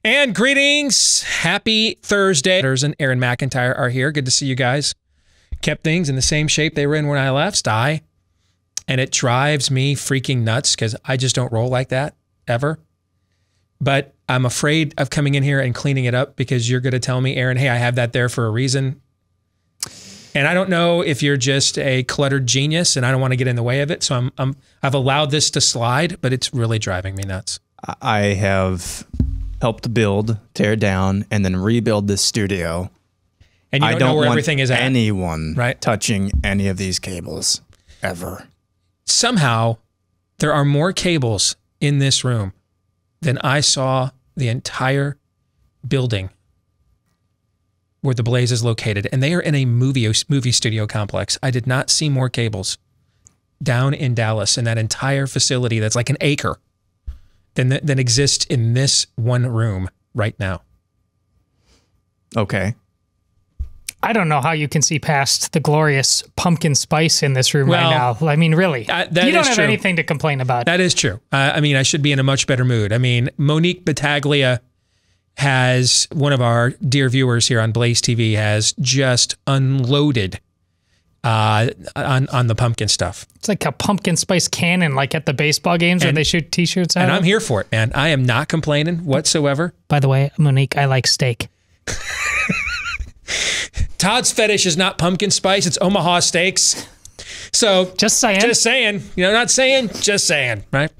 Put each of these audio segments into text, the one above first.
And greetings. Happy Thursday. And Aaron McIntyre are here. Good to see you guys. Kept things in the same shape they were in when I left. And it drives me freaking nuts because I just don't roll like that ever. But I'm afraid of coming in here and cleaning it up because you're going to tell me, Aaron, hey, I have that there for a reason. And I don't know if you're just a cluttered genius and I don't want to get in the way of it. So I've allowed this to slide, but it's really driving me nuts. I have helped build, tear down, and then rebuild this studio. And you don't know where everything is at. Anyone touching any of these cables ever. Somehow, there are more cables in this room than I saw the entire building where the Blaze is located. And they are in a movie studio complex. I did not see more cables down in Dallas in that entire facility that's like an acre than exists in this one room right now. Okay. I don't know how you can see past the glorious pumpkin spice in this room right now. I mean, really, you don't have anything to complain about. That is true. I mean, I should be in a much better mood. I mean, Monique Battaglia has, one of our dear viewers here on Blaze TV, has just unloaded on the pumpkin stuff. It's like a pumpkin spice cannon, like at the baseball games when they shoot T-shirts out. And I'm here for it, man. I am not complaining whatsoever. By the way, Monique, I like steak. Todd's fetish is not pumpkin spice, it's Omaha steaks. So just saying. Just saying. You know, not saying, just saying, right?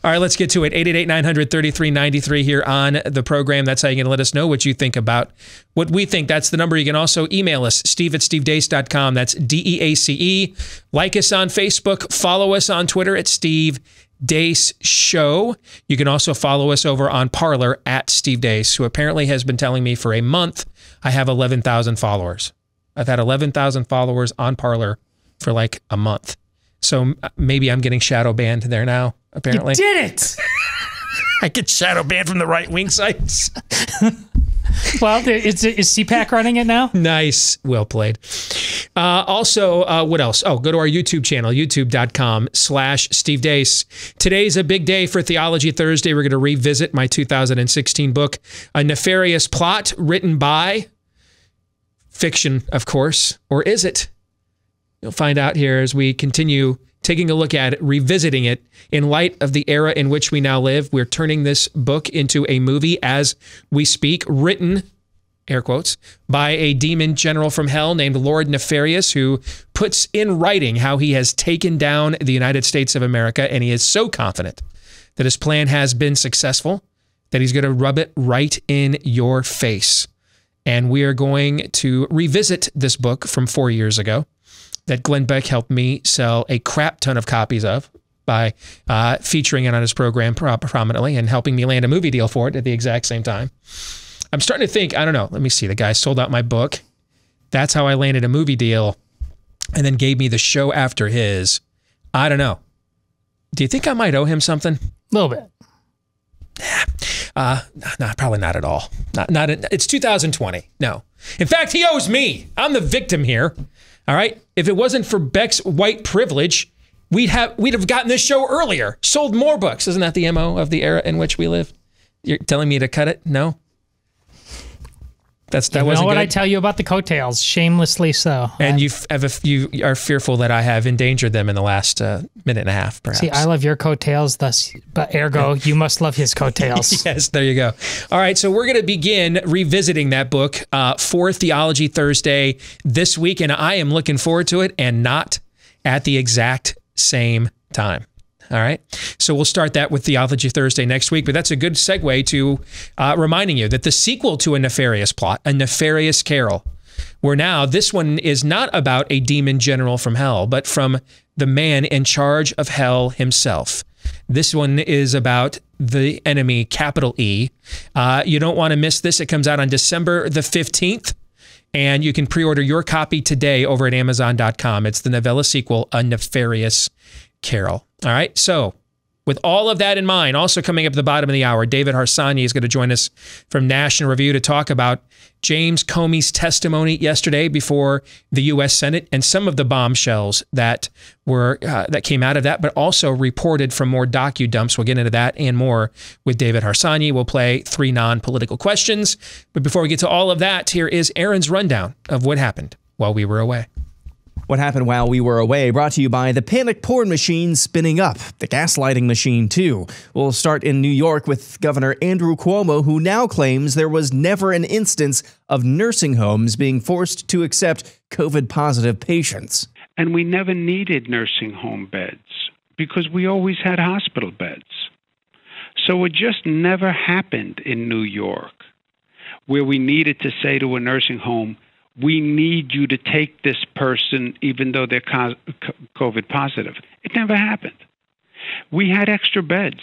All right, let's get to it. 888-900-3393 here on the program. That's how you can let us know what you think about what we think. That's the number. You can also email us, steve@stevedeace.com. That's D-E-A-C-E. Like us on Facebook. Follow us on Twitter at Steve Deace Show. You can also follow us over on Parler at Steve Deace, who apparently has been telling me for a month I have 11,000 followers. I've had 11,000 followers on Parler for like a month. So maybe I'm getting shadow banned there now, apparently. You did it! I get shadow banned from the right-wing sites. Well, is CPAC running it now? Nice. Well played. Also, what else? Oh, go to our YouTube channel, youtube.com/Steve Deace. Today's a big day for Theology Thursday. We're going to revisit my 2016 book, A Nefarious Plot, written by fiction, of course. Or is it? You'll find out here as we continue taking a look at it, revisiting it in light of the era in which we now live. We're turning this book into a movie as we speak, written, air quotes, by a demon general from hell named Lord Nefarious, who puts in writing how he has taken down the United States of America, and he is so confident that his plan has been successful that he's going to rub it right in your face. And we are going to revisit this book from 4 years ago that Glenn Beck helped me sell a crap ton of copies of by featuring it on his program prominently and helping me land a movie deal for it at the exact same time. I'm starting to think, I don't know, let me see, the guy sold out my book. That's how I landed a movie deal and then gave me the show after his. I don't know. Do you think I might owe him something? A little bit. No, probably not at all. It's 2020. No. In fact, he owes me. I'm the victim here. All right. If it wasn't for Beck's white privilege, we'd have gotten this show earlier. Sold more books. Isn't that the MO of the era in which we live? You're telling me to cut it? No. That wasn't know what good? I tell you about the coattails, shamelessly so. And you are fearful that I have endangered them in the last minute and a half, perhaps. See, I love your coattails, but ergo, you must love his coattails. Yes, there you go. All right, so we're going to begin revisiting that book for Theology Thursday this week, and I am looking forward to it, and not at the exact same time. All right. So we'll start that with Theology Thursday next week. But that's a good segue to reminding you that the sequel to A Nefarious Plot, A Nefarious Carol, where now this one is not about a demon general from hell, but from the man in charge of hell himself. This one is about the enemy, capital E. You don't want to miss this. It comes out on December the 15th. And you can pre-order your copy today over at Amazon.com. It's the novella sequel, A Nefarious Carol. All right, so with all of that in mind, also coming up at the bottom of the hour, David Harsanyi is going to join us from National Review to talk about James Comey's testimony yesterday before the U.S. Senate and some of the bombshells that were that came out of that, but also reported from more docu-dumps. We'll get into that and more with David Harsanyi. We'll play 3 non-political questions. But before we get to all of that, here is Aaron's rundown of what happened while we were away. What happened while we were away, brought to you by the panic porn machine spinning up, the gaslighting machine too. We'll start in New York with Governor Andrew Cuomo, who now claims there was never an instance of nursing homes being forced to accept COVID-positive patients. And we never needed nursing home beds because we always had hospital beds. So it just never happened in New York where we needed to say to a nursing home, we need you to take this person even though they're COVID positive. It never happened. We had extra beds.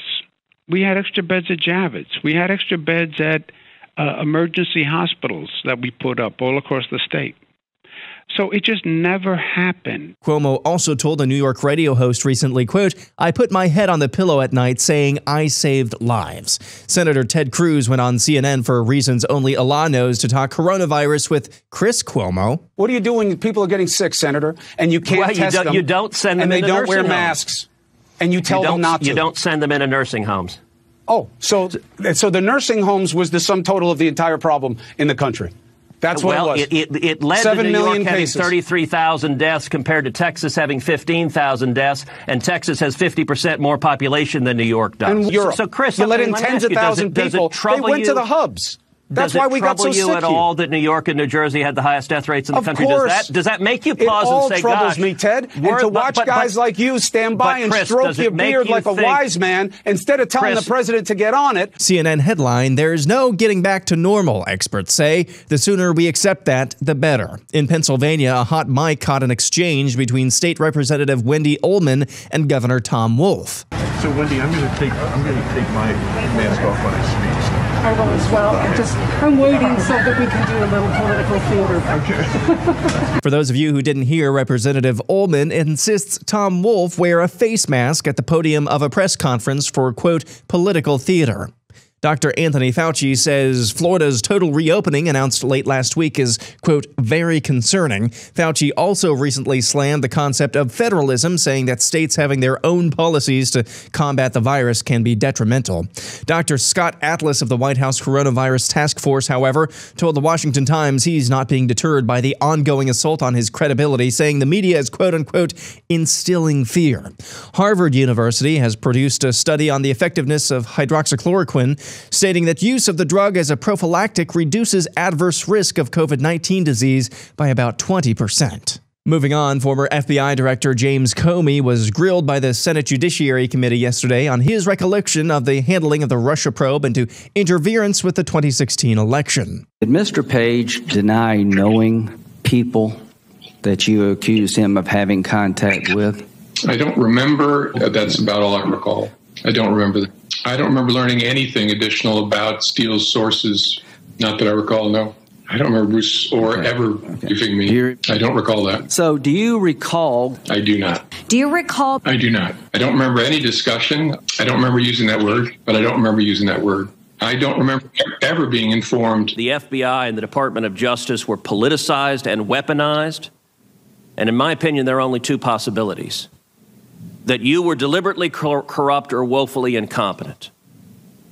We had extra beds at Javits. We had extra beds at emergency hospitals that we put up all across the state. So it just never happened. Cuomo also told a New York radio host recently, quote, I put my head on the pillow at night saying I saved lives. Senator Ted Cruz went on CNN for reasons only Allah knows to talk coronavirus with Chris Cuomo. What do you do when people are getting sick, Senator, and you can't test them? You don't send them and into they don't wear homes. masks, and you tell them not to. You don't send them into nursing homes. Oh, so the nursing homes was the sum total of the entire problem in the country. That's what it was. It led to New York having 33,000 deaths compared to Texas having 15,000 deaths, and Texas has 50% more population than New York does. And Europe. So Chris, you let in tens of thousands of people. They went to the hubs. That's why we got so sick. Does it trouble you at all that New York and New Jersey had the highest death rates in the country? Does that make you pause and say, it all troubles me, Ted. And to watch guys like you stand by and stroke your beard like a wise man instead of telling the president to get on it. CNN headline, there's no getting back to normal, experts say. The sooner we accept that, the better. In Pennsylvania, a hot mic caught an exchange between State Representative Wendy Ullman and Governor Tom Wolf. So, Wendy, I'm going to take my mask off when I speak. I will as well. I'm waiting so that we can do a little political theater. Okay. For those of you who didn't hear, Representative Ullman insists Tom Wolf wear a face mask at the podium of a press conference for, quote, political theater. Dr. Anthony Fauci says Florida's total reopening announced late last week is, quote, very concerning. Fauci also recently slammed the concept of federalism, saying that states having their own policies to combat the virus can be detrimental. Dr. Scott Atlas of the White House Coronavirus Task Force, however, told the Washington Times he's not being deterred by the ongoing assault on his credibility, saying the media is, quote unquote, instilling fear. Harvard University has produced a study on the effectiveness of hydroxychloroquine, stating that use of the drug as a prophylactic reduces adverse risk of COVID-19 disease by about 20%. Moving on, former FBI Director James Comey was grilled by the Senate Judiciary Committee yesterday on his recollection of the handling of the Russia probe into interference with the 2016 election. Did Mr. Page deny knowing people that you accused him of having contact with? I don't remember. That's about all I recall. I don't remember that. I don't remember learning anything additional about Steele's sources. Not that I recall, no. I don't remember Bruce or ever giving me. I don't recall that. So do you recall? I do not. Do you recall? I do not. I don't remember any discussion. I don't remember using that word, but I don't remember using that word. I don't remember ever being informed. The FBI and the Department of Justice were politicized and weaponized. And in my opinion, there are only two possibilities. That you were deliberately corrupt or woefully incompetent.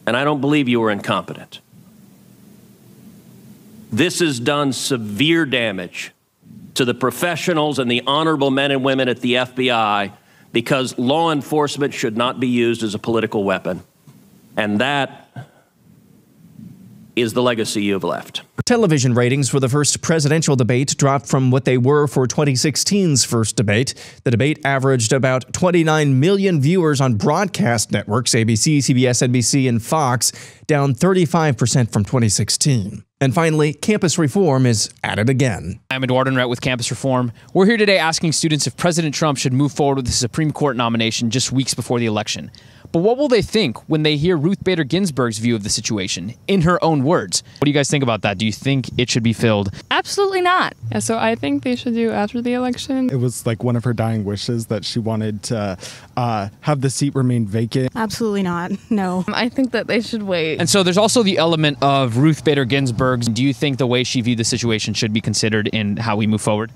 And I don't believe you were incompetent. This has done severe damage to the professionals and the honorable men and women at the FBI because law enforcement should not be used as a political weapon. And that is the legacy you've left. Television ratings for the first presidential debate dropped from what they were for 2016's first debate. The debate averaged about 29 million viewers on broadcast networks, ABC, CBS, NBC, and Fox, down 35% from 2016. And finally, campus reform is at it again. I'm Eduardo Nret with Campus Reform. We're here today asking students if President Trump should move forward with the Supreme Court nomination just weeks before the election. But what will they think when they hear Ruth Bader Ginsburg's view of the situation, in her own words? What do you guys think about that? Do you think it should be filled? Absolutely not. Yeah, so I think they should do after the election. It was like one of her dying wishes that she wanted to have the seat remain vacant. Absolutely not. No. I think that they should wait. And so there's also the element of Ruth Bader Ginsburg. Do you think the way she viewed the situation should be considered in how we move forward?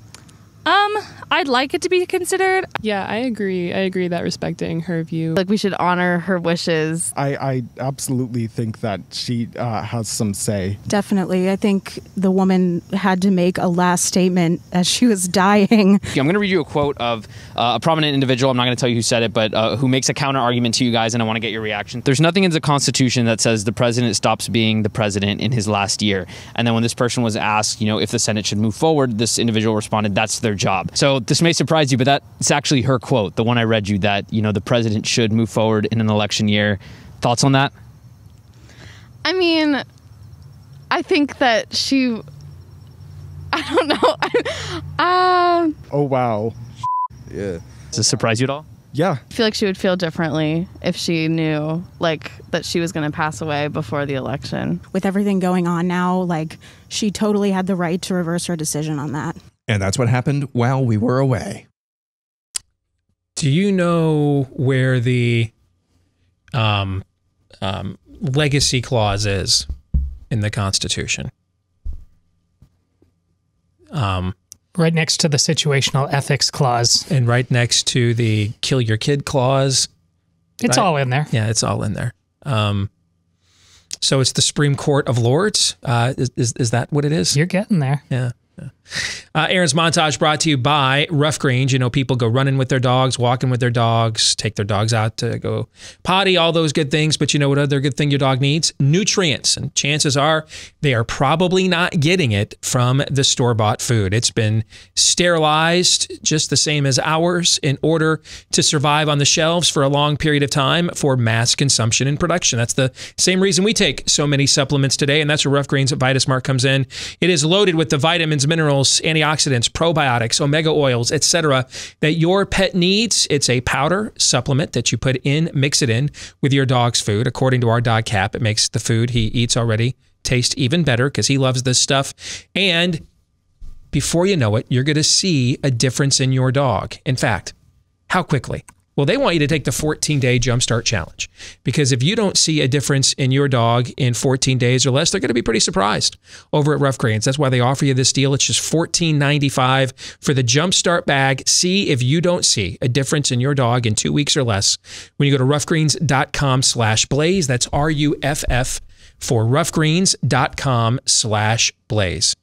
I'd like it to be considered. Yeah, I agree. I agree that respecting her view. Like, we should honor her wishes. I absolutely think that she has some say. Definitely. I think the woman had to make a last statement as she was dying. I'm going to read you a quote of a prominent individual. I'm not going to tell you who said it, but who makes a counter argument to you guys, and I want to get your reaction. There's nothing in the Constitution that says the president stops being the president in his last year. And then when this person was asked, you know, if the Senate should move forward, this individual responded, that's their job. So this may surprise you, but that's actually her quote, the one I read you, that, you know, the president should move forward in an election year. Thoughts on that? I mean, I think that she, I don't know. Oh, wow. Yeah. Does this surprise you at all? Yeah. I feel like she would feel differently if she knew, like, that she was going to pass away before the election. With everything going on now, like, she totally had the right to reverse her decision on that. And that's what happened while we were away. Do you know where the legacy clause is in the Constitution? Right next to the situational ethics clause. And right next to the kill your kid clause. It's all in there. Yeah, it's all in there. So it's the Supreme Court of Lords. Is that what it is? You're getting there. Yeah. Aaron's Montage brought to you by Rough Greens. You know, people go running with their dogs, walking with their dogs, take their dogs out to go potty, all those good things. But you know what other good thing your dog needs? Nutrients. And chances are they are probably not getting it from the store-bought food. It's been sterilized just the same as ours in order to survive on the shelves for a long period of time for mass consumption and production. That's the same reason we take so many supplements today, and that's where Rough Greens VitaSmart comes in. It is loaded with the vitamins, minerals, antioxidants, probiotics, omega oils, etc. that your pet needs. It's a powder supplement that you put in, mix it in with your dog's food. According to our dog Cap, it makes the food he eats already taste even better because he loves this stuff. And before you know it, you're going to see a difference in your dog. In fact, how quickly? Well, they want you to take the 14-day Jumpstart Challenge, because if you don't see a difference in your dog in 14 days or less, they're going to be pretty surprised over at Rough Greens. That's why they offer you this deal. It's just $14.95 for the Jumpstart bag. See if you don't see a difference in your dog in 2 weeks or less when you go to roughgreens.com/blaze. That's RUFF for roughgreens.com/blaze.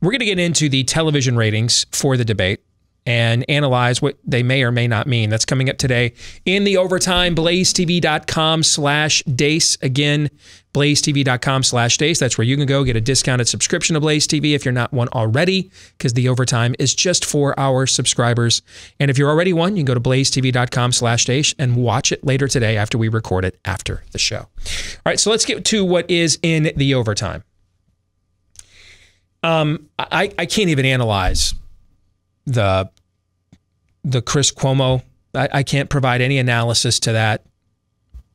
We're going to get into the television ratings for the debate and analyze what they may or may not mean. That's coming up today in the overtime. BlazeTV.com/Deace. Again, BlazeTV.com/Deace. That's where you can go get a discounted subscription to Blaze TV if you're not one already, because the overtime is just for our subscribers. And if you're already one, you can go to BlazeTV.com/Deace and watch it later today after we record it after the show. All right, so let's get to what is in the overtime. I can't even analyze the Chris Cuomo. I can't provide any analysis to that.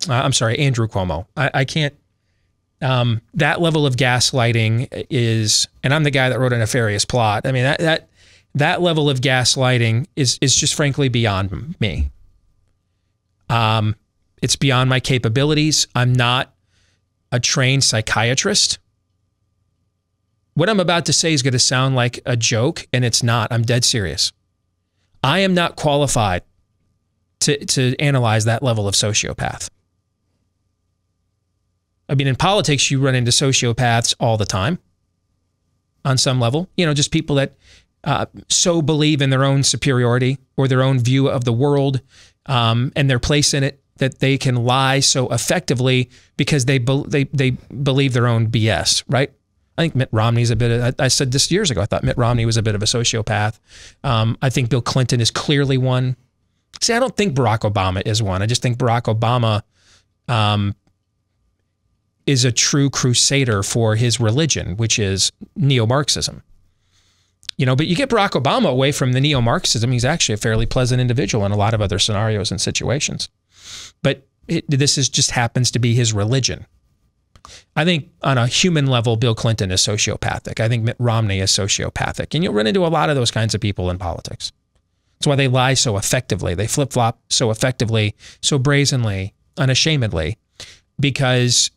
I'm sorry, Andrew Cuomo. I can't. That level of gaslighting is, and I'm the guy that wrote a nefarious plot. I mean, that level of gaslighting is just frankly beyond me. It's beyond my capabilities. I'm not a trained psychiatrist. What I'm about to say is going to sound like a joke, and it's not. I'm dead serious. I am not qualified to analyze that level of sociopath. I mean, in politics, you run into sociopaths all the time on some level. You know, just people that so believe in their own superiority or their own view of the world and their place in it that they can lie so effectively because they believe their own BS, right? I think Mitt Romney's a bit of, I said this years ago, I thought Mitt Romney was a bit of a sociopath. I think Bill Clinton is clearly one. See, I don't think Barack Obama is one. I just think Barack Obama is a true crusader for his religion, which is neo-Marxism. You know, but you get Barack Obama away from the neo-Marxism, he's actually a fairly pleasant individual in a lot of other scenarios and situations. But This is just happens to be his religion. I think on a human level, Bill Clinton is sociopathic. I think Mitt Romney is sociopathic. And you'll run into a lot of those kinds of people in politics. That's why they lie so effectively. They flip-flop so effectively, so brazenly, unashamedly, because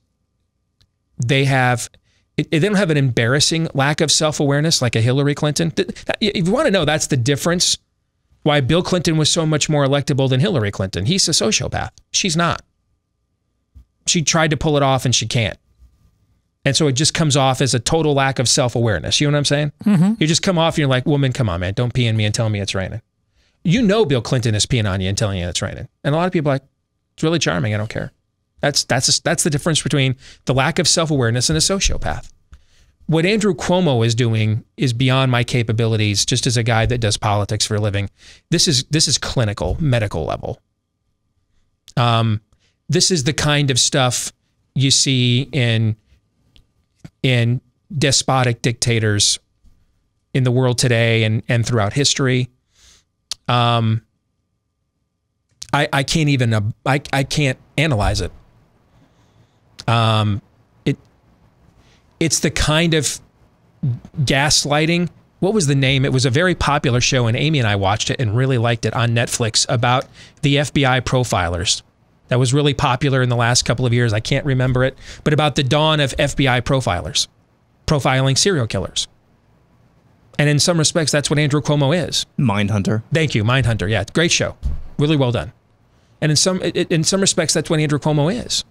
they don't have an embarrassing lack of self-awareness like a Hillary Clinton. If you want to know, that's the difference why Bill Clinton was so much more electable than Hillary Clinton. He's a sociopath. She's not. She tried to pull it off and she can't. And so it just comes off as a total lack of self-awareness. You know what I'm saying? Mm-hmm. You just come off and you're like, woman, come on, man. Don't pee on me and tell me it's raining. You know Bill Clinton is peeing on you and telling you it's raining. And a lot of people are like, it's really charming. I don't care. That's the difference between the lack of self-awareness and a sociopath. What Andrew Cuomo is doing is beyond my capabilities just as a guy that does politics for a living. This is clinical, medical level. This is the kind of stuff you see in despotic dictators in the world today and throughout history. I can't even I can't analyze it. It's the kind of gaslighting. What was the name? It was a very popular show, and Amy and I watched it and really liked it on Netflix about the FBI profilers. That was really popular in the last couple of years. I can't remember it, but about the dawn of FBI profilers, profiling serial killers. And in some respects, that's what Andrew Cuomo is. Mindhunter. Thank you, Mindhunter. Yeah, great show. Really well done. And in some respects, that's what Andrew Cuomo is.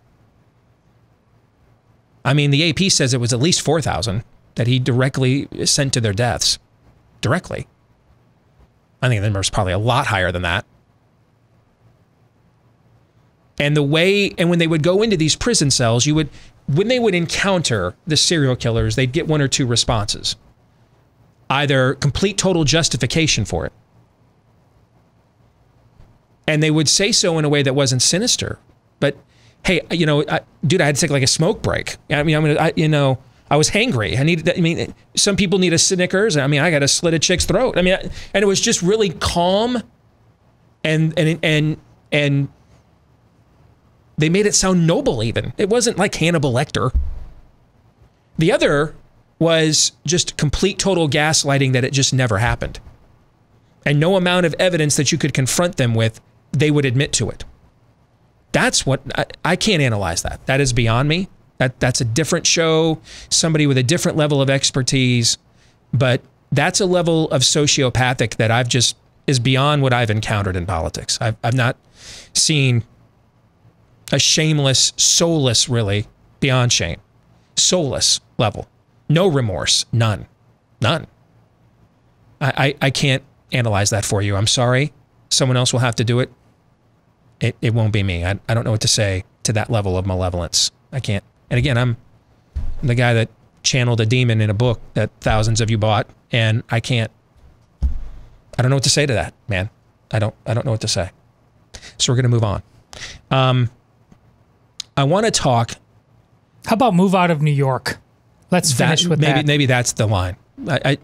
I mean, the AP says it was at least 4,000 that he directly sent to their deaths. Directly. I think the number is probably a lot higher than that. And when they would go into these prison cells, when they would encounter the serial killers, they'd get one or two responses. Either complete total justification for it. And they would say so in a way that wasn't sinister. But hey, dude, I had to take like a smoke break. I mean, I was hangry. Some people need a Snickers. I got to slit a chick's throat. And it was just really calm, and they made it sound noble. Even it wasn't like Hannibal Lecter. The other was just complete total gaslighting that it just never happened, and no amount of evidence that you could confront them with, they would admit to it. That's what I can't analyze that. That is beyond me. That's a different show, somebody with a different level of expertise, but that's a level of sociopathic that is beyond what I've encountered in politics. I've not seen a shameless, soulless, really, beyond shame, soulless level. No remorse, none. I can't analyze that for you. I'm sorry. Someone else will have to do it. It won't be me. I don't know what to say to that level of malevolence. I can't. And again, I'm the guy that channeled a demon in a book that thousands of you bought, and I don't know what to say to that, man. I don't know what to say. So we're going to move on. I want to talk. How about move out of New York? Let's finish with that. Maybe that's the line. I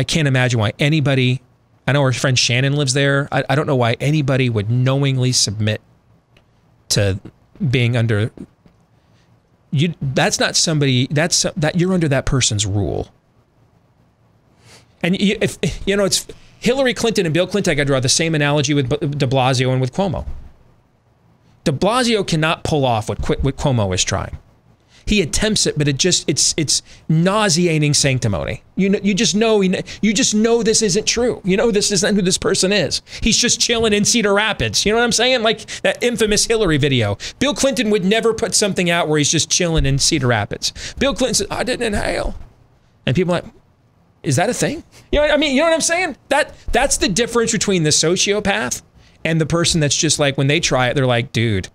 can't imagine why anybody. I know our friend Shannon lives there. I don't know why anybody would knowingly submit to being under. That's not somebody. That you're under that person's rule. And it's Hillary Clinton and Bill Clinton. I got to draw the same analogy with De Blasio and with Cuomo. De Blasio cannot pull off what Cuomo is trying. He attempts it, but it's nauseating sanctimony. You just know this isn't true. This isn't who this person is. He's just chilling in Cedar Rapids. You know what I'm saying? Like that infamous Hillary video. Bill Clinton would never put something out where he's just chilling in Cedar Rapids. Bill Clinton said, "I didn't inhale," and people are like, "Is that a thing?" You know what I'm saying? That's the difference between the sociopath and the person that's just like, when they try it, they're like, "Dude,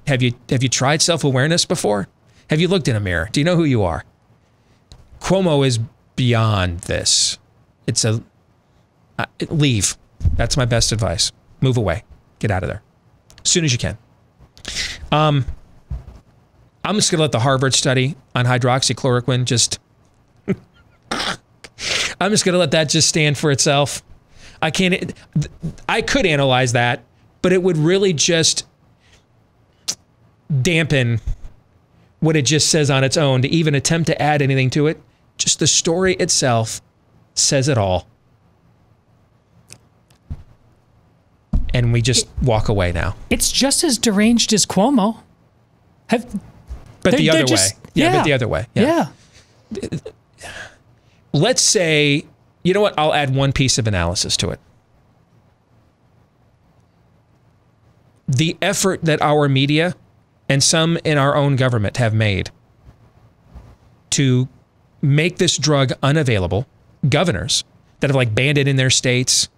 have you tried self-awareness before? Have you looked in a mirror? Do you know who you are?" Cuomo is beyond this. It's leave. That's my best advice. Move away. Get out of there as soon as you can. I'm just going to let the Harvard study on hydroxychloroquine just... I'm just going to let that just stand for itself. I could analyze that, but it would really just... dampen what it just says on its own, to even attempt to add anything to it. Just the story itself says it all. And we just walk away now. It's just as deranged as Cuomo. But the other way. Yeah, but the other way. Yeah. Let's say, you know what? I'll add one piece of analysis to it. The effort that our media and some in our own government have made to make this drug unavailable, governors that have like banned it in their states.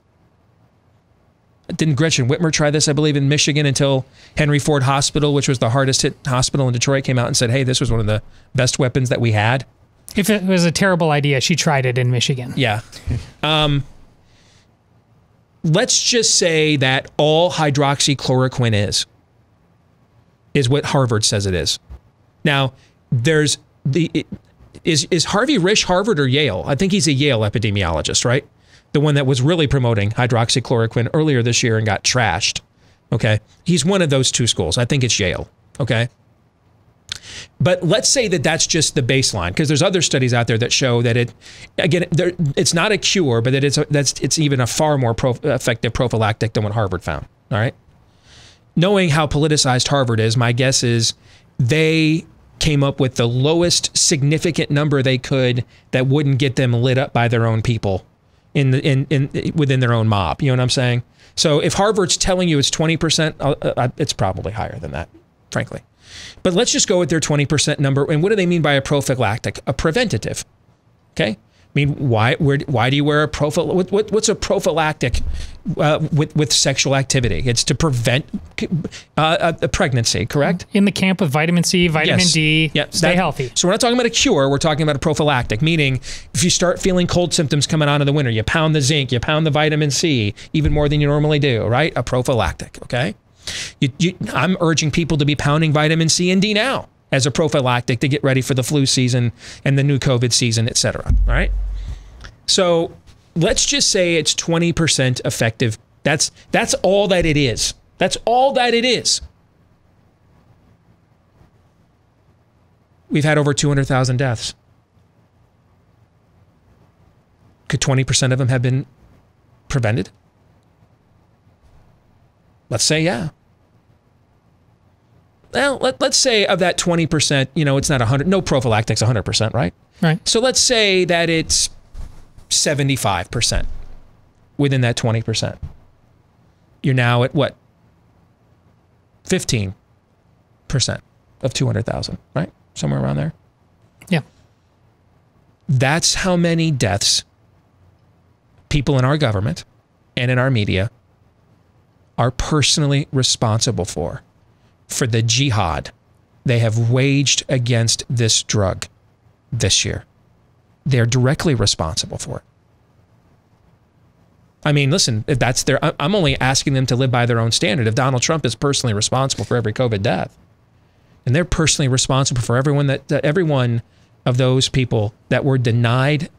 Didn't Gretchen Whitmer try this, I believe, in Michigan until Henry Ford Hospital, which was the hardest hit hospital in Detroit, came out and said, hey, this was one of the best weapons that we had. If it was a terrible idea, she tried it in Michigan. Yeah. Let's just say that all hydroxychloroquine is what Harvard says it is. Now, there's is Harvey Risch Harvard or Yale? I think he's a Yale epidemiologist, right? The one that was really promoting hydroxychloroquine earlier this year and got trashed. Okay. He's one of those two schools. I think it's Yale. Okay. But let's say that that's just the baseline, because there's other studies out there that show that it's not a cure, but that it's even a far more effective prophylactic than what Harvard found. All right. Knowing how politicized Harvard is, my guess is they came up with the lowest significant number they could that wouldn't get them lit up by their own people within their own mob. You know what I'm saying? So if Harvard's telling you it's 20%, it's probably higher than that, frankly. But let's just go with their 20% number. And what do they mean by a prophylactic? A preventative. Okay. I mean, why do you wear a what's a prophylactic with sexual activity? It's to prevent a pregnancy, correct? In the camp with vitamin C, vitamin D, stay healthy. So we're not talking about a cure, we're talking about a prophylactic, meaning if you start feeling cold symptoms coming on in the winter, you pound the zinc, you pound the vitamin C, even more than you normally do, right? A prophylactic, okay? I'm urging people to be pounding vitamin C and D now as a prophylactic to get ready for the flu season and the new COVID season, et cetera, all right? So let's just say it's 20% effective. That's all that it is. That's all that it is. We've had over 200,000 deaths. Could 20% of them have been prevented? Let's say, yeah. Well, let's say of that 20%, you know, it's not 100, no prophylactic's 100%, right? Right. So let's say that it's 75% within that 20%. You're now at what? 15% of 200,000, right? Somewhere around there. Yeah. That's how many deaths people in our government and in our media are personally responsible for the jihad they have waged against this drug this year. They're directly responsible for it. I mean, listen, if that's their, I'm only asking them to live by their own standard. If Donald Trump is personally responsible for every COVID death, and they're personally responsible for every one of those people that were denied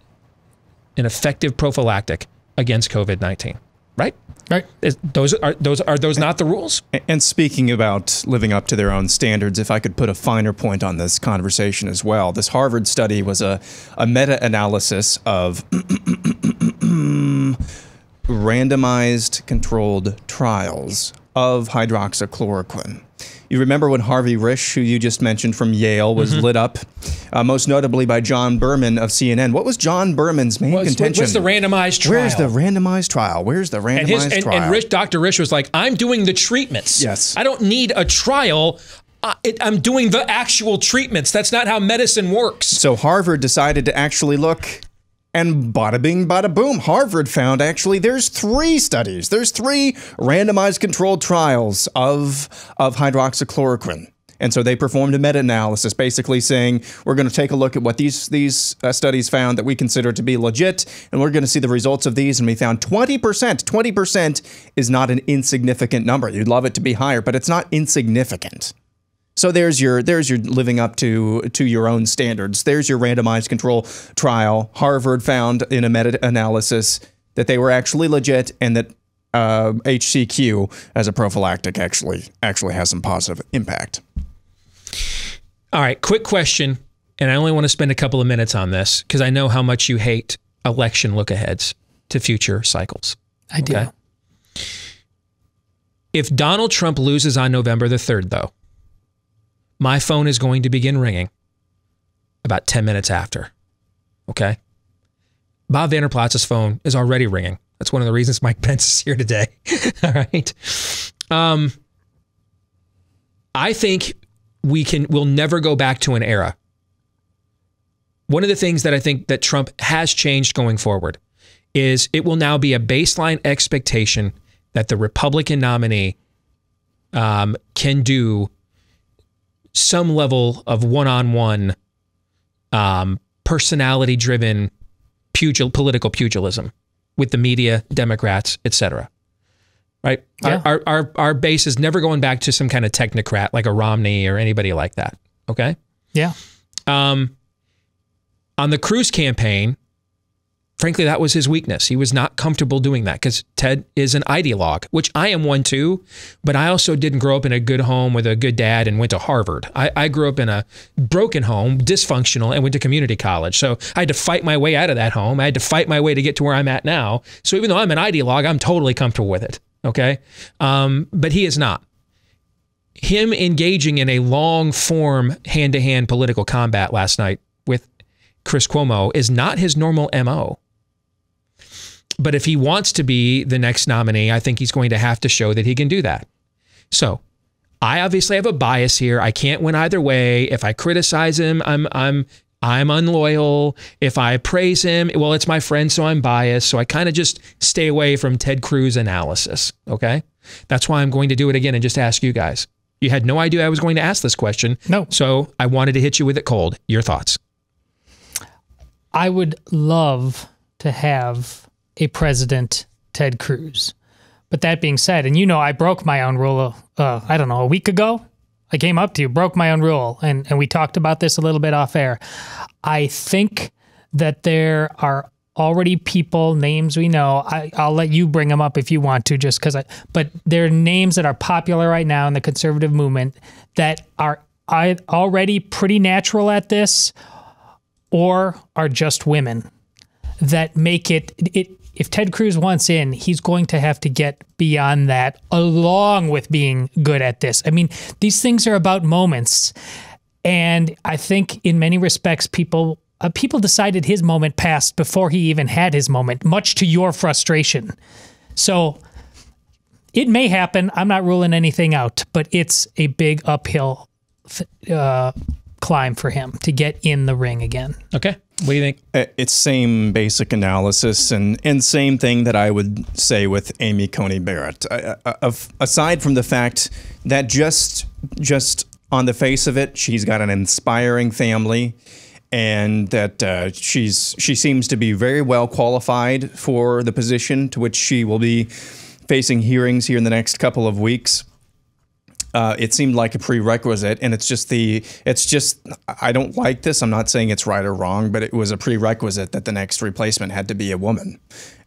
an effective prophylactic against COVID-19, right? Right. Are those not the rules? And speaking about living up to their own standards, if I could put a finer point on this conversation as well, this Harvard study was a meta-analysis of randomized controlled trials of hydroxychloroquine. You remember when Harvey Risch, who you just mentioned from Yale, was lit up, most notably by John Berman of CNN. What was John Berman's main contention? What's the randomized trial? Where's the randomized trial? Where's the randomized trial? And Dr. Risch was like, I'm doing the treatments. Yes. I don't need a trial. I'm doing the actual treatments. That's not how medicine works. So Harvard decided to actually look, and bada bing, bada boom. Harvard found actually there's 3 studies. There's 3 randomized controlled trials of hydroxychloroquine. And so they performed a meta-analysis basically saying, we're going to take a look at what these studies found that we consider to be legit, and we're going to see the results of these. And we found 20%. 20% is not an insignificant number. You'd love it to be higher, but it's not insignificant. So there's your living up to your own standards. There's your randomized control trial. Harvard found in a meta-analysis that they were actually legit, and that HCQ as a prophylactic actually has some positive impact. All right, quick question, and I only want to spend a couple of minutes on this because I know how much you hate election look-aheads to future cycles. I do. Okay? If Donald Trump loses on November the 3rd, though, my phone is going to begin ringing about 10 minutes after, okay? Bob Vander Plaats's phone is already ringing. That's one of the reasons Mike Pence is here today. All right. I think we'll never go back to an era. One of the things that I think that Trump has changed going forward is it will now be a baseline expectation that the Republican nominee can do some level of one-on-one personality-driven political pugilism with the media, Democrats, etc. Right? Yeah. Our base is never going back to some kind of technocrat like a Romney or anybody like that. Okay? Yeah. On the Cruz campaign, frankly, that was his weakness. He was not comfortable doing that because Ted is an ideologue, which I am one too, but I also didn't grow up in a good home with a good dad and went to Harvard. I grew up in a broken home, dysfunctional, and went to community college. So I had to fight my way out of that home. I had to fight my way to get to where I'm at now. So even though I'm an ideologue, I'm totally comfortable with it. Okay? But he is not. Him engaging in a long-form hand-to-hand political combat last night with Chris Cuomo is not his normal MO. But if he wants to be the next nominee, I think he's going to have to show that he can do that. So I obviously have a bias here. I can't win either way. If I criticize him, I'm unloyal. If I praise him, well, it's my friend, so I'm biased. So I kind of just stay away from Ted Cruz analysis. Okay? That's why I'm going to do it again and just ask you guys. You had no idea I was going to ask this question. No. So I wanted to hit you with it cold. Your thoughts? I would love to have a president, Ted Cruz. But that being said, and you know I broke my own rule, I don't know, a week ago? I came up to you, broke my own rule, and we talked about this a little bit off air. I think that there are already people, names we know. I'll let you bring them up if you want to, just because but there are names that are popular right now in the conservative movement that are already pretty natural at this or are just women that make it. If Ted Cruz wants in, he's going to have to get beyond that along with being good at this. I mean, these things are about moments. And I think in many respects, people decided his moment passed before he even had his moment, much to your frustration. So it may happen. I'm not ruling anything out, but it's a big uphill climb for him to get in the ring again. Okay. What do you think? It's same basic analysis and same thing that I would say with Amy Coney Barrett. Aside from the fact that just on the face of it, she's got an inspiring family and that she seems to be very well qualified for the position to which she will be facing hearings here in the next couple of weeks. It seemed like a prerequisite, and it's just I don't like this. I'm not saying it's right or wrong, but it was a prerequisite that the next replacement had to be a woman.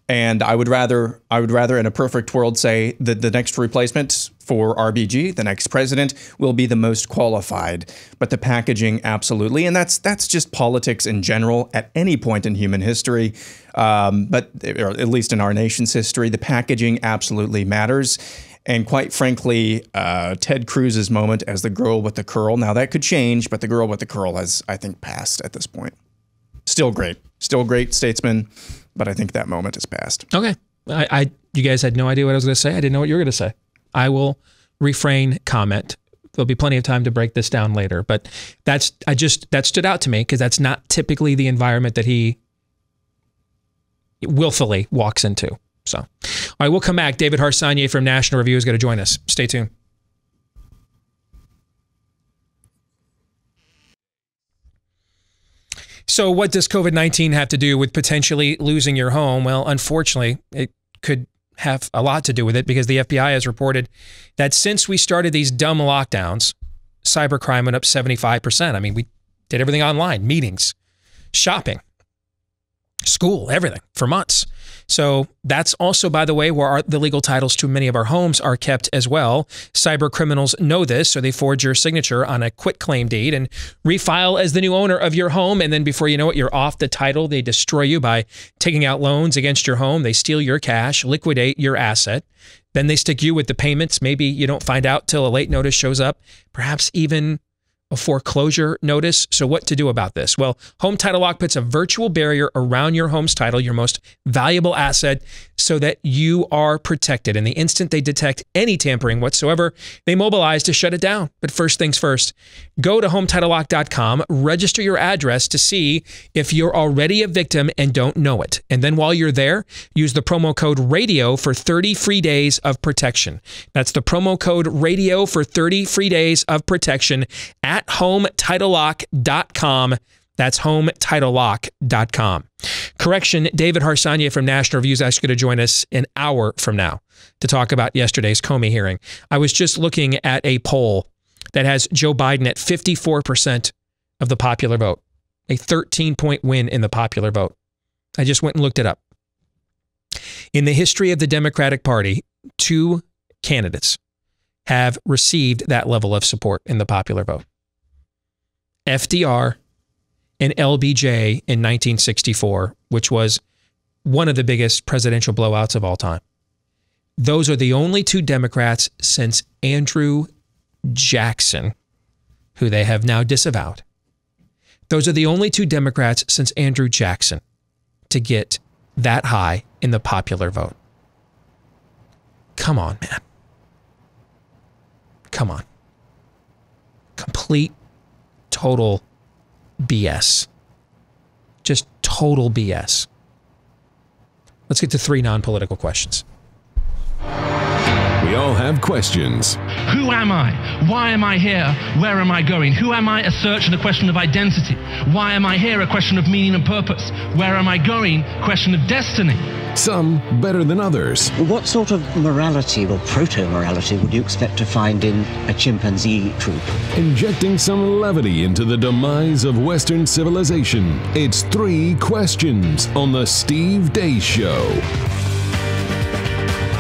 And I would rather in a perfect world say that the next replacement for RBG, the next president, will be the most qualified. But the packaging, absolutely. And that's just politics in general at any point in human history. But or at least in our nation's history, the packaging absolutely matters. And quite frankly, Ted Cruz's moment as the girl with the curl, now that could change, but the girl with the curl has, I think, passed at this point. Still great statesman, but I think that moment has passed. Okay. You guys had no idea what I was going to say. I didn't know what you were going to say. I will refrain comment. There'll be plenty of time to break this down later, but that stood out to me because that's not typically the environment that he willfully walks into. So, all right, we'll come back. David Harsanyi from National Review is going to join us. Stay tuned. So what does COVID-19 have to do with potentially losing your home? Well, unfortunately, it could have a lot to do with it because the FBI has reported that since we started these dumb lockdowns, cybercrime went up 75%. I mean, we did everything online, meetings, shopping. school, everything for months. So that's also, by the way, where the legal titles to many of our homes are kept as well. Cyber criminals know this, so they forge your signature on a quitclaim deed and refile as the new owner of your home. And then before you know it, you're off the title. They destroy you by taking out loans against your home. They steal your cash, liquidate your asset. Then they stick you with the payments. Maybe you don't find out till a late notice shows up, perhaps even a foreclosure notice. So what to do about this? Well, Home Title Lock puts a virtual barrier around your home's title, your most valuable asset, so that you are protected. And the instant they detect any tampering whatsoever, they mobilize to shut it down. But first things first, go to HometitleLock.com, register your address to see if you're already a victim and don't know it. And then while you're there, use the promo code RADIO for 30 free days of protection. That's the promo code RADIO for 30 free days of protection at HometitleLock.com. That's HometitleLock.com. Correction, David Harsanyi from National Review is actually going to join us an hour from now to talk about yesterday's Comey hearing. I was just looking at a poll that has Joe Biden at 54% of the popular vote, a 13-point win in the popular vote. I just went and looked it up. In the history of the Democratic Party, 2 candidates have received that level of support in the popular vote. FDR and LBJ in 1964, which was one of the biggest presidential blowouts of all time. Those are the only 2 Democrats since Andrew Jackson, who they have now disavowed. Those are the only 2 Democrats since Andrew Jackson to get that high in the popular vote. Come on, man. Come on. Complete, total BS. Just total BS. Let's get to 3 non-political questions. We all have questions. Who am I? Why am I here? Where am I going? Who am I? A search and a question of identity. Why am I here? A question of meaning and purpose. Where am I going? Question of destiny. Some better than others. What sort of morality or proto-morality would you expect to find in a chimpanzee troop? Injecting some levity into the demise of Western civilization. It's 3 questions on the Steve Deace Show.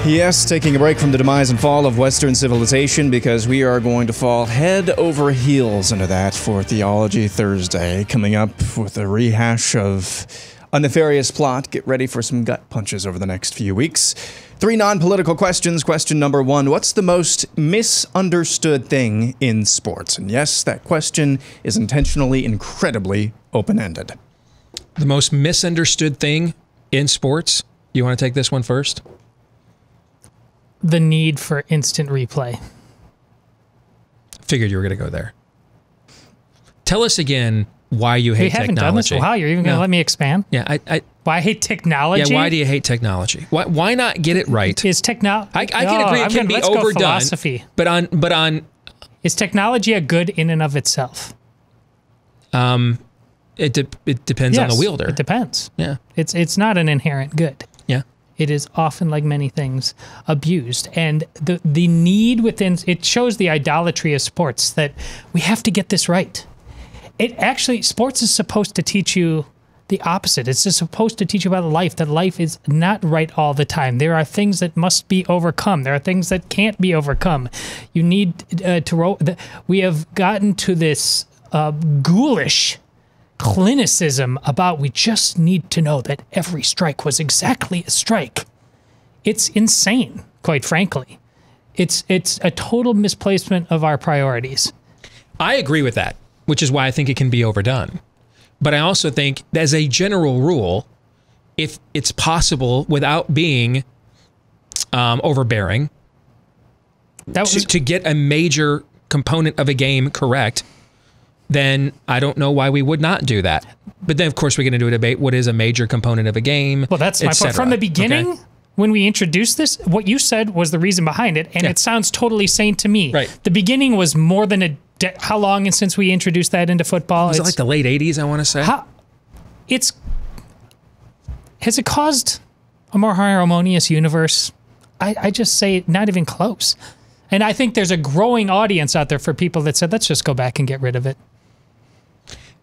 Yes, taking a break from the demise and fall of Western civilization because we are going to fall head over heels into that for Theology Thursday. Coming up with a rehash of a nefarious plot. Get ready for some gut punches over the next few weeks. 3 non-political questions. Question number 1, what's the most misunderstood thing in sports? And yes, that question is intentionally incredibly open-ended. The most misunderstood thing in sports? You want to take this one first? The need for instant replay. Figured you were going to go there. Tell us again why you hate technology. We haven't done this. Wow, you're even going to let me expand? Yeah, why I hate technology? Yeah, why do you hate technology? Why not get it right? Is technology? I can agree it can be overdone. Philosophy. But on is technology a good in and of itself? It depends on the wielder. It depends. Yeah, it's not an inherent good. Yeah. It is often, like many things, abused. And the need within, it shows the idolatry of sports that we have to get this right. It actually, sports is supposed to teach you the opposite. It's just supposed to teach you about life, that life is not right all the time. There are things that must be overcome. There are things that can't be overcome. You need we have gotten to this ghoulish clinicism about we just need to know that every strike was exactly a strike. It's insane, quite frankly. It's a total misplacement of our priorities. I agree with that, which is why I think it can be overdone. But I also think, as a general rule, if it's possible without being overbearing, to get a major component of a game correct, then I don't know why we would not do that. But then, of course, we're going to do a debate. What is a major component of a game? Well, that's my point. From the beginning, when we introduced this, what you said was the reason behind it, and it sounds totally sane to me. Right. The beginning was more than how long since we introduced that into football? Was it like the late 80s, I want to say? Has it caused a more harmonious universe? I just say not even close. And I think there's a growing audience out there for people that said, let's just go back and get rid of it.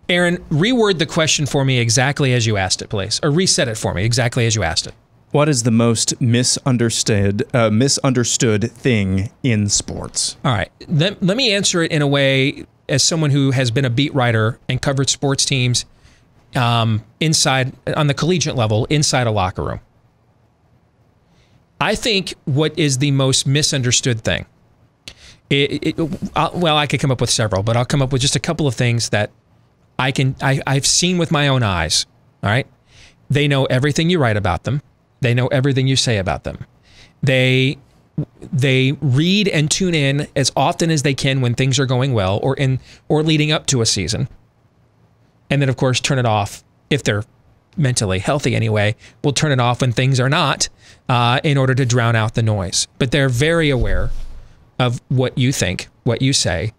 Aaron, reword the question for me exactly as you asked it, please. Or reset it for me exactly as you asked it. What is the most misunderstood thing in sports? All right. Let me answer it in a way, as someone who has been a beat writer and covered sports teams inside, on the collegiate level, inside a locker room. I think what is the most misunderstood thing, well, I could come up with several, but I'll come up with just a couple of things that I've seen with my own eyes. All right. They know everything you write about them. They know everything you say about them. They read and tune in as often as they can when things are going well or leading up to a season. And then, of course, turn it off if they're mentally healthy anyway. We'll turn it off when things are not in order to drown out the noise. But they're very aware of what you think, what you say.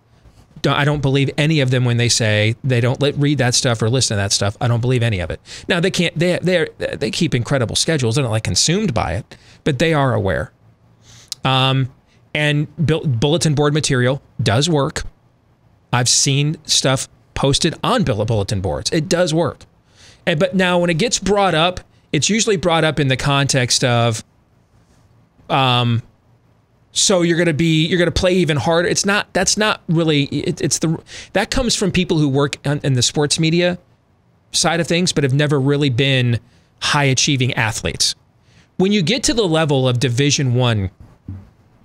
I don't believe any of them when they say they don't read that stuff or listen to that stuff. I don't believe any of it. Now, they can't. They keep incredible schedules. They're not like consumed by it, but they are aware. And bulletin board material does work. I've seen stuff posted on bulletin boards. It does work. But now when it gets brought up, it's usually brought up in the context of, so you're going to play even harder. That's not really, that comes from people who work in the sports media side of things, but have never really been high achieving athletes. When you get to the level of Division I,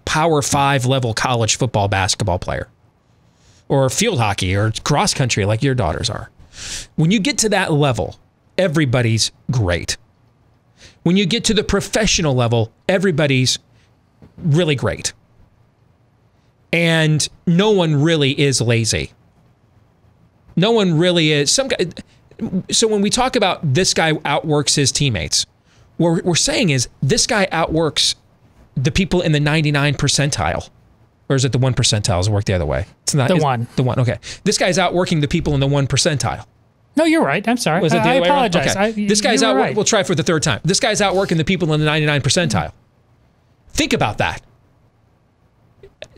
Power 5 level college football, basketball player, or field hockey or cross country like your daughters are, when you get to that level, everybody's great. When you get to the professional level, everybody's really great. And no one really is lazy. No one really is. So when we talk about this guy outworks his teammates, what we're saying is this guy outworks the people in the 99 percentile. Or is it the 1 percentile? Does it work the other way? It's not the one. The one. Okay. This guy's outworking the people in the 1 percentile. No, you're right. I'm sorry. Was it the I other way around? apologize. Okay. This guy's outworking. Right. We'll try for the third time. This guy's outworking the people in the 99 percentile. Think about that.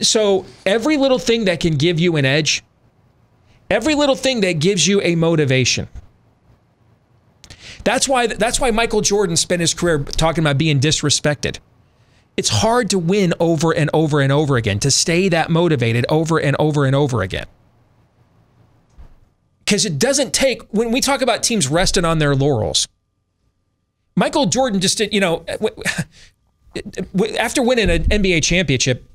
So every little thing that can give you an edge, every little thing that gives you a motivation. That's why Michael Jordan spent his career talking about being disrespected. It's hard to win over and over and over again, to stay that motivated over and over and over again. Because it doesn't take, when we talk about teams resting on their laurels, Michael Jordan just did, after winning an NBA championship,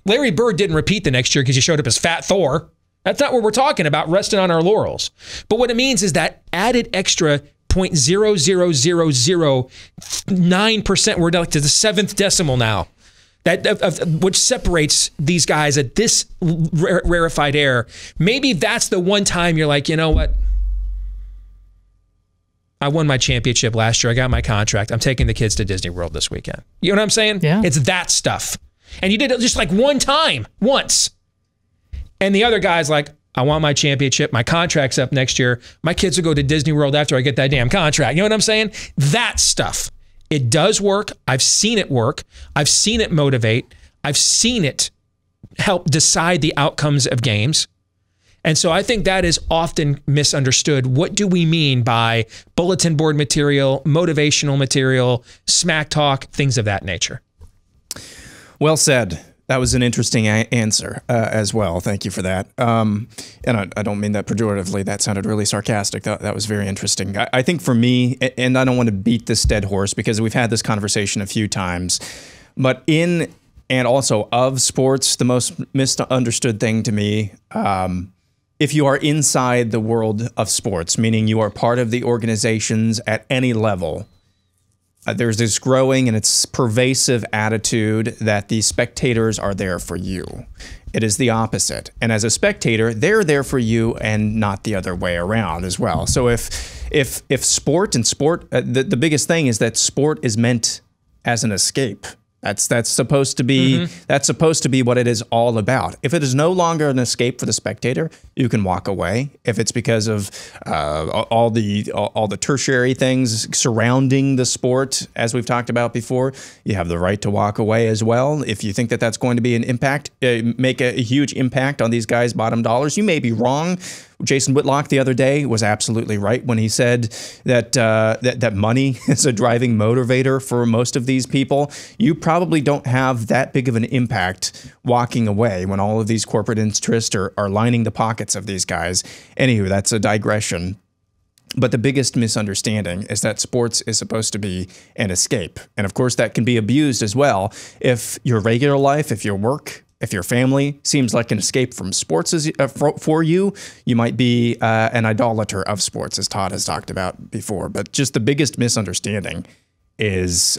Larry Bird didn't repeat the next year because he showed up as Fat Thor. That's not what we're talking about, resting on our laurels. But what it means is that added extra 0.00009%, we're down to the 7th decimal now, which separates these guys at this rarefied air. Maybe that's the one time you're like, you know what? I won my championship last year. I got my contract. I'm taking the kids to Disney World this weekend. You know what I'm saying? Yeah. It's that stuff. And you did it just like one time, once. And the other guy's like, I want my championship. My contract's up next year. My kids will go to Disney World after I get that damn contract. You know what I'm saying? That stuff. It does work. I've seen it work. I've seen it motivate. I've seen it help decide the outcomes of games. And so I think that is often misunderstood. What do we mean by bulletin board material, motivational material, smack talk, things of that nature? Well said. That was an interesting answer as well. Thank you for that. And I don't mean that pejoratively. That sounded really sarcastic. That was very interesting. I think for me, and I don't want to beat this dead horse because we've had this conversation a few times, but in and also of sports, the most misunderstood thing to me, if you are inside the world of sports, meaning you are part of the organizations at any level, there's this growing and it's pervasive attitude that the spectators are there for you. It is the opposite. And as a spectator, they're there for you and not the other way around as well. So if sport, the biggest thing is that sport is meant as an escape. That's supposed to be what it is all about. If it is no longer an escape for the spectator, you can walk away. If it's because of all the tertiary things surrounding the sport, as we've talked about before, you have the right to walk away as well. If you think that that's going to be an impact, make a huge impact on these guys' bottom dollars, you may be wrong. Jason Whitlock the other day was absolutely right when he said that that money is a driving motivator for most of these people. You probably don't have that big of an impact walking away when all of these corporate interests are lining the pockets of these guys. Anywho, that's a digression. But the biggest misunderstanding is that sports is supposed to be an escape. And of course, that can be abused as well. If your regular life, if your work, if your family seems like an escape from sports for you, you might be an idolater of sports, as Todd has talked about before. But just the biggest misunderstanding is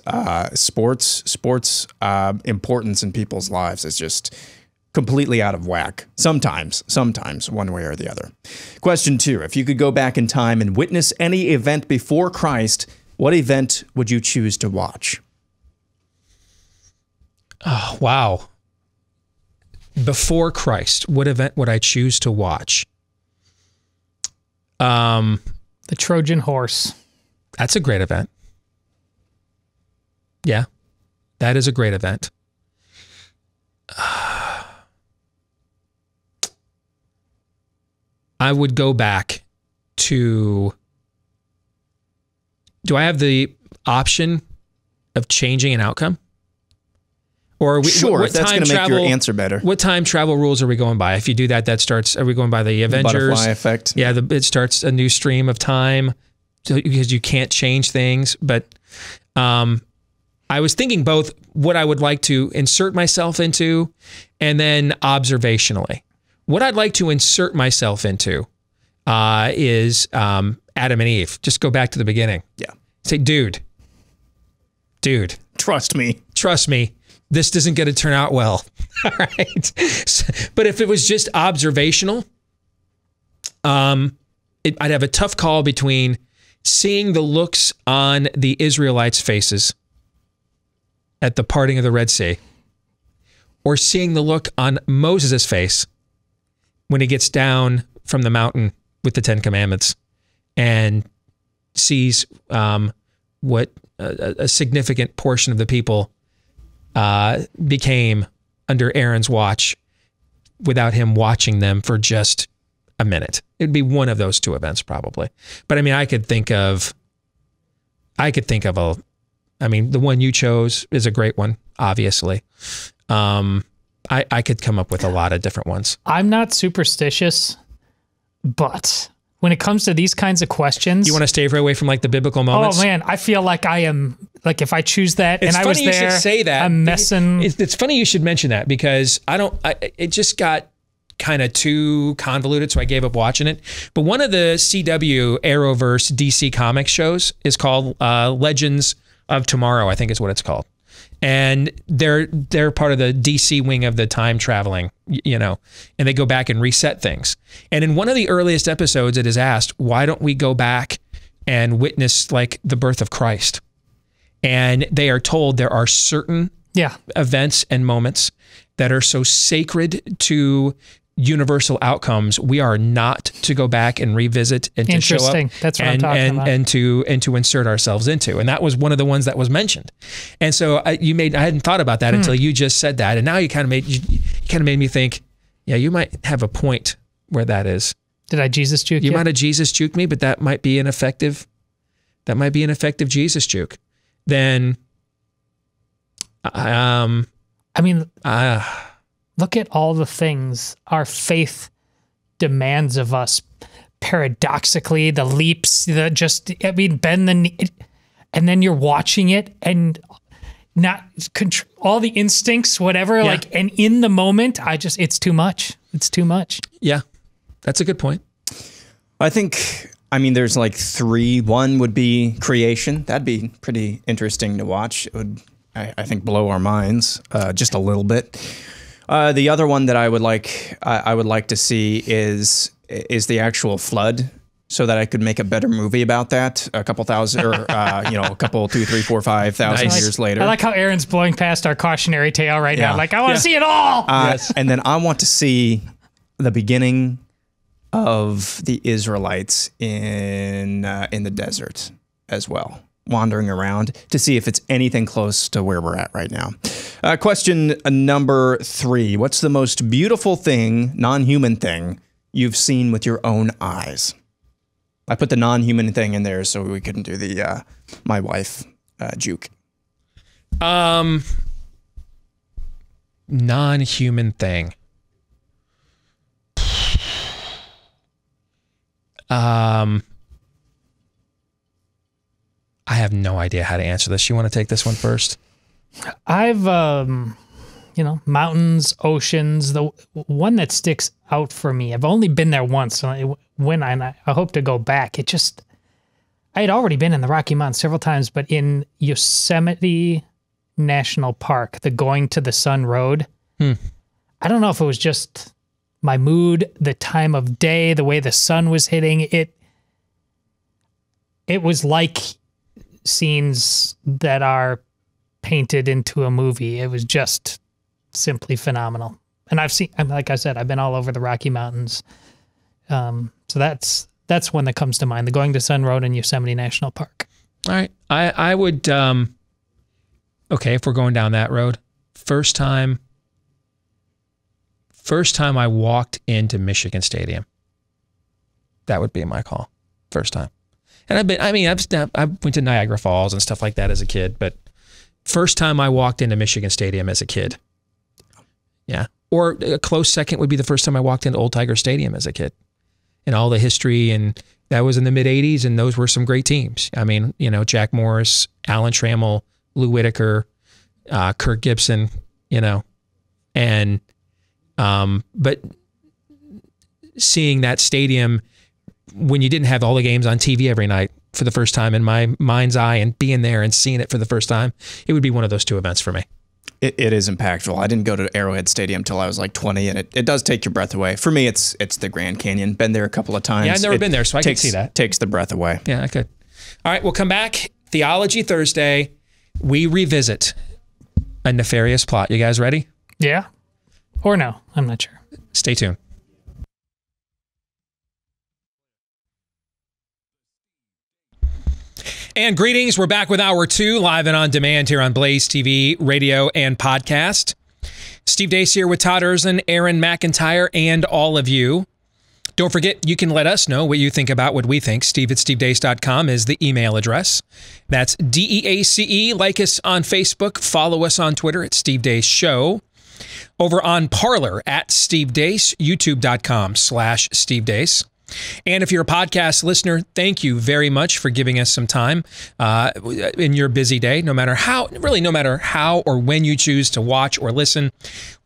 sports importance in people's lives is just completely out of whack. Sometimes, one way or the other. Question 2, if you could go back in time and witness any event before Christ, what event would you choose to watch? Oh, wow. Before Christ, what event would I choose to watch? The Trojan horse. That's a great event. Yeah, that is a great event. I would go back to, do I have the option of changing an outcome? Or sure, what that's going to make your answer better. What time travel rules are we going by? If you do that, that starts, are we going by the Avengers? The butterfly effect. Yeah, it starts a new stream of time because you can't change things. But I was thinking both what I would like to insert myself into and then observationally. What I'd like to insert myself into is Adam and Eve. Just go back to the beginning. Yeah. Say, dude, trust me. This isn't going to turn out well. All right. But if it was just observational, I'd have a tough call between seeing the looks on the Israelites' faces at the parting of the Red Sea or seeing the look on Moses' face when he gets down from the mountain with the 10 Commandments and sees what a significant portion of the people became under Aaron's watch without him watching them for just a minute. It'd be one of those two events probably. But I mean, I could think of the one you chose is a great one, obviously. I could come up with a lot of different ones. I'm not superstitious, but when it comes to these kinds of questions, you want to stay away from like the biblical moments. Oh man, I feel like I am like if I choose that it's and I was there, you should say that. I'm messing. It's funny you should mention that because it just got kind of too convoluted, so I gave up watching it. But one of the CW Arrowverse DC Comics shows is called Legends of Tomorrow, I think is what it's called. And they're part of the DC wing of the time traveling, and they go back and reset things. And in one of the earliest episodes, it is asked, why don't we go back and witness like the birth of Christ? And they are told there are certain events and moments that are so sacred to universal outcomes, we are not to go back and revisit and to show up. That's what I'm talking about. And to insert ourselves into. And that was one of the ones that was mentioned. And so I hadn't thought about that until you just said that. And now you kind of made me think, yeah, you might have a point where that is. Did I Jesus juke you? You might have Jesus juked me, but that might be an effective Jesus juke. Then look at all the things our faith demands of us. Paradoxically, the leaps, bend the knee, and then you're watching it and not all the instincts, whatever. Yeah. And in the moment, it's too much. It's too much. Yeah, that's a good point. I think, there's like 3. One would be creation. That'd be pretty interesting to watch. It would, I think, blow our minds just a little bit. The other one that I would like to see is the actual flood, so that I could make a better movie about that a couple thousand, or a couple 2, 3, 4, 5,000 years later. I like how Aaron's blowing past our cautionary tale right now. Like I want to see it all. Yes. And then I want to see the beginning of the Israelites in the desert as well, wandering around to see if it's anything close to where we're at right now. Question number 3. What's the most beautiful thing, non-human thing, you've seen with your own eyes. I put the non-human thing in there so we couldn't do the my wife juke. Non-human thing. I have no idea how to answer this. You want to take this one first? I've, you know, mountains, oceans. The one that sticks out for me, I've only been there once. I hope to go back. I had already been in the Rocky Mountains several times, but in Yosemite National Park, the Going to the Sun Road, I don't know if it was just my mood, the time of day, the way the sun was hitting it. It was like scenes that are painted into a movie. It was just simply phenomenal. And like I said, I've been all over the Rocky Mountains. So that's one that comes to mind, the Going to Sun Road in Yosemite National Park. All right. I would, okay, if we're going down that road, first time I walked into Michigan Stadium, that would be my call. First time. And I went to Niagara Falls and stuff like that as a kid, but first time I walked into Michigan Stadium as a kid. Yeah. Or a close second would be the first time I walked into Old Tiger Stadium as a kid. And all the history, and that was in the mid-'80s, and those were some great teams. I mean, you know, Jack Morris, Alan Trammell, Lou Whitaker, Kirk Gibson, you know, and but seeing that stadium when you didn't have all the games on TV every night for the first time in my mind's eye, and being there and seeing it for the first time, it would be one of those two events for me. It is impactful. I didn't go to Arrowhead Stadium till I was like 20, and it does take your breath away. For me, it's the Grand Canyon. Been there a couple of times. Yeah, I've never been there, so I can see that. Takes the breath away. Yeah, I could. All right, we'll come back. Theology Thursday. We revisit a nefarious plot. You guys ready? Yeah. Or no, I'm not sure. Stay tuned. And greetings. We're back with Hour 2, live and on demand here on Blaze TV, radio, and podcast. Steve Deace here with Todd Erzin, Aaron McIntyre, and all of you. Don't forget, you can let us know what you think about what we think. Steve@stevedeace.com is the email address. That's DEACE. Like us on Facebook. Follow us on Twitter at Steve Deace Show. Over on Parler at Steve Deace, youtube.com/Steve Deace. And if you're a podcast listener, thank you very much for giving us some time in your busy day, no matter how or when you choose to watch or listen.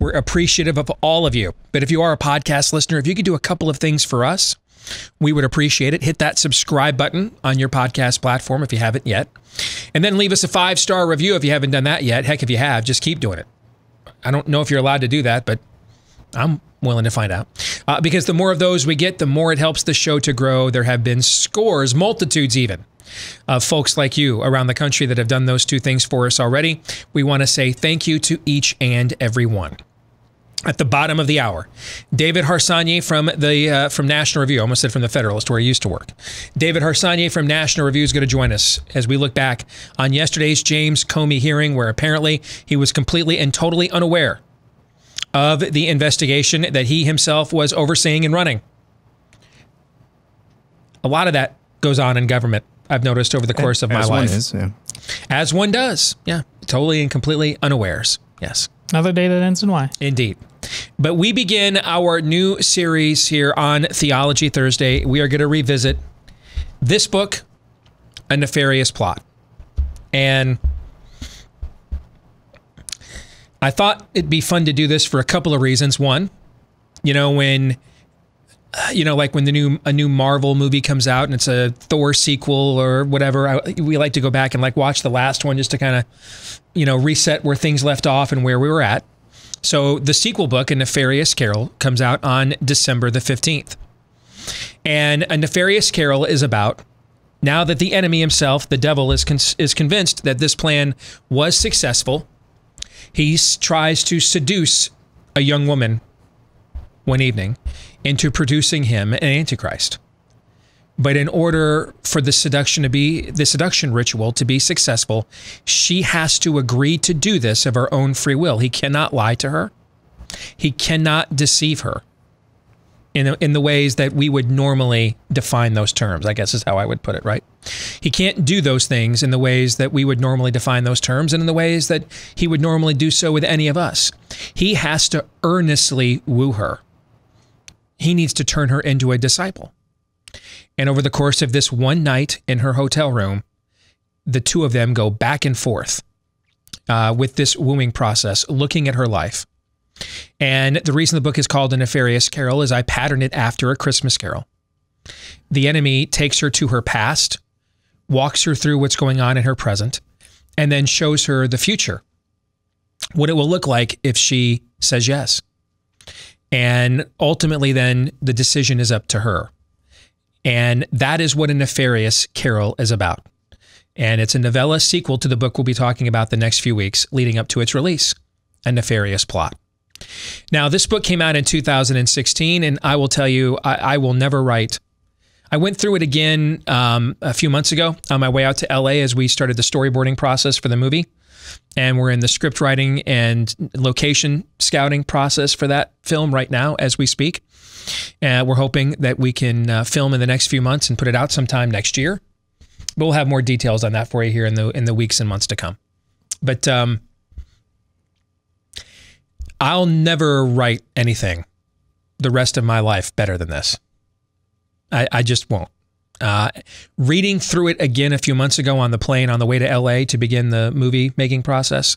We're appreciative of all of you. But if you are a podcast listener, if you could do a couple of things for us, we would appreciate it. Hit that subscribe button on your podcast platform if you haven't yet. And then leave us a 5-star review if you haven't done that yet. Heck, if you have, just keep doing it. I don't know if you're allowed to do that, but I'm willing to find out. Because the more of those we get, the more it helps the show to grow. There have been scores, multitudes even, of folks like you around the country that have done those two things for us already. We want to say thank you to each and every one. At the bottom of the hour, David Harsanyi from National Review, I almost said from the Federalist, where he used to work. David Harsanyi from National Review is going to join us as we look back on yesterday's James Comey hearing, where apparently he was completely and totally unaware of the investigation that he himself was overseeing and running. A lot of that goes on in government, I've noticed over the course of my life. As one does, yeah. Totally and completely unawares, yes. Another day that ends in Y. Indeed. But we begin our new series here on Theology Thursday. We are going to revisit this book, A Nefarious Plot. And I thought it'd be fun to do this for a couple of reasons. One, you know, when a new Marvel movie comes out and it's a Thor sequel or whatever, we like to go back and like watch the last one just to kind of, reset where things left off and where we were at. So the sequel book, A Nefarious Carol, comes out on December the 15th. And A Nefarious Carol is about, now that the enemy himself, the devil, is convinced that this plan was successful, he tries to seduce a young woman one evening into producing him an antichrist. But in order for the seduction ritual to be successful, she has to agree to do this of her own free will. He cannot lie to her. He cannot deceive her. in the ways that we would normally define those terms, I guess is how I would put it, right? He can't do those things in the ways that we would normally define those terms and in the ways that he would normally do so with any of us. He has to earnestly woo her. He needs to turn her into a disciple. And over the course of this one night in her hotel room, the two of them go back and forth with this wooing process, looking at her life. And the reason the book is called A Nefarious Carol is I patterned it after A Christmas Carol. The enemy takes her to her past, walks her through what's going on in her present, and then shows her the future, what it will look like if she says yes. And ultimately then the decision is up to her. And that is what A Nefarious Carol is about. And it's a novella sequel to the book we'll be talking about the next few weeks leading up to its release, A Nefarious Plot. Now, this book came out in 2016, and I will tell you, I will never write. I went through it again a few months ago on my way out to LA as we started the storyboarding process for the movie. And we're in the script writing and location scouting process for that film right now as we speak. We're hoping that we can film in the next few months and put it out sometime next year. But we'll have more details on that for you here in the weeks and months to come. But I'll never write anything the rest of my life better than this. I just won't. Reading through it again a few months ago on the plane on the way to LA to begin the movie making process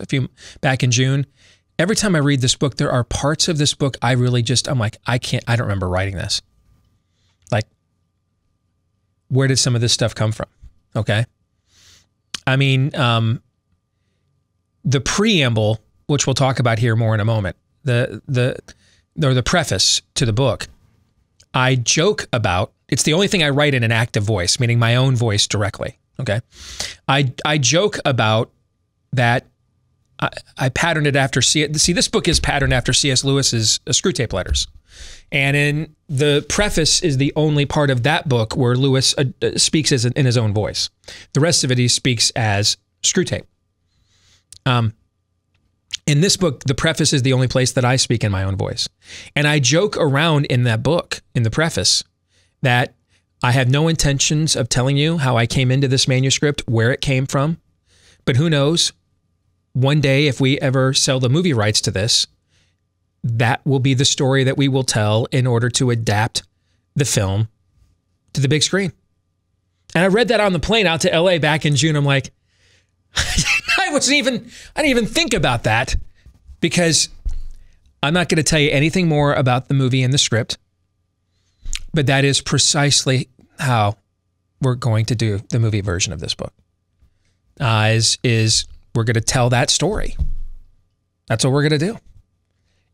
back in June, every time I read this book, there are parts of this book I'm like, I don't remember writing this. Like, where did some of this stuff come from? Okay. I mean, the preamble, which we'll talk about here more in a moment, the preface to the book, I joke about. It's the only thing I write in an active voice, meaning my own voice directly. Okay. I joke about that. I patterned it after this book is patterned after C.S. Lewis's Screwtape Letters. And in the preface is the only part of that book where Lewis speaks in his own voice. The rest of it, he speaks as Screwtape. In this book, the preface is the only place that I speak in my own voice. And I joke around in that book, in the preface, that I have no intentions of telling you how I came into this manuscript, where it came from. But who knows, one day if we ever sell the movie rights to this, that will be the story that we will tell in order to adapt the film to the big screen. And I read that on the plane out to LA back in June. I'm like, I didn't even think about that, because I'm not going to tell you anything more about the movie and the script, but that is precisely how we're going to do the movie version of this book. Is we're going to tell that story. That's what we're going to do.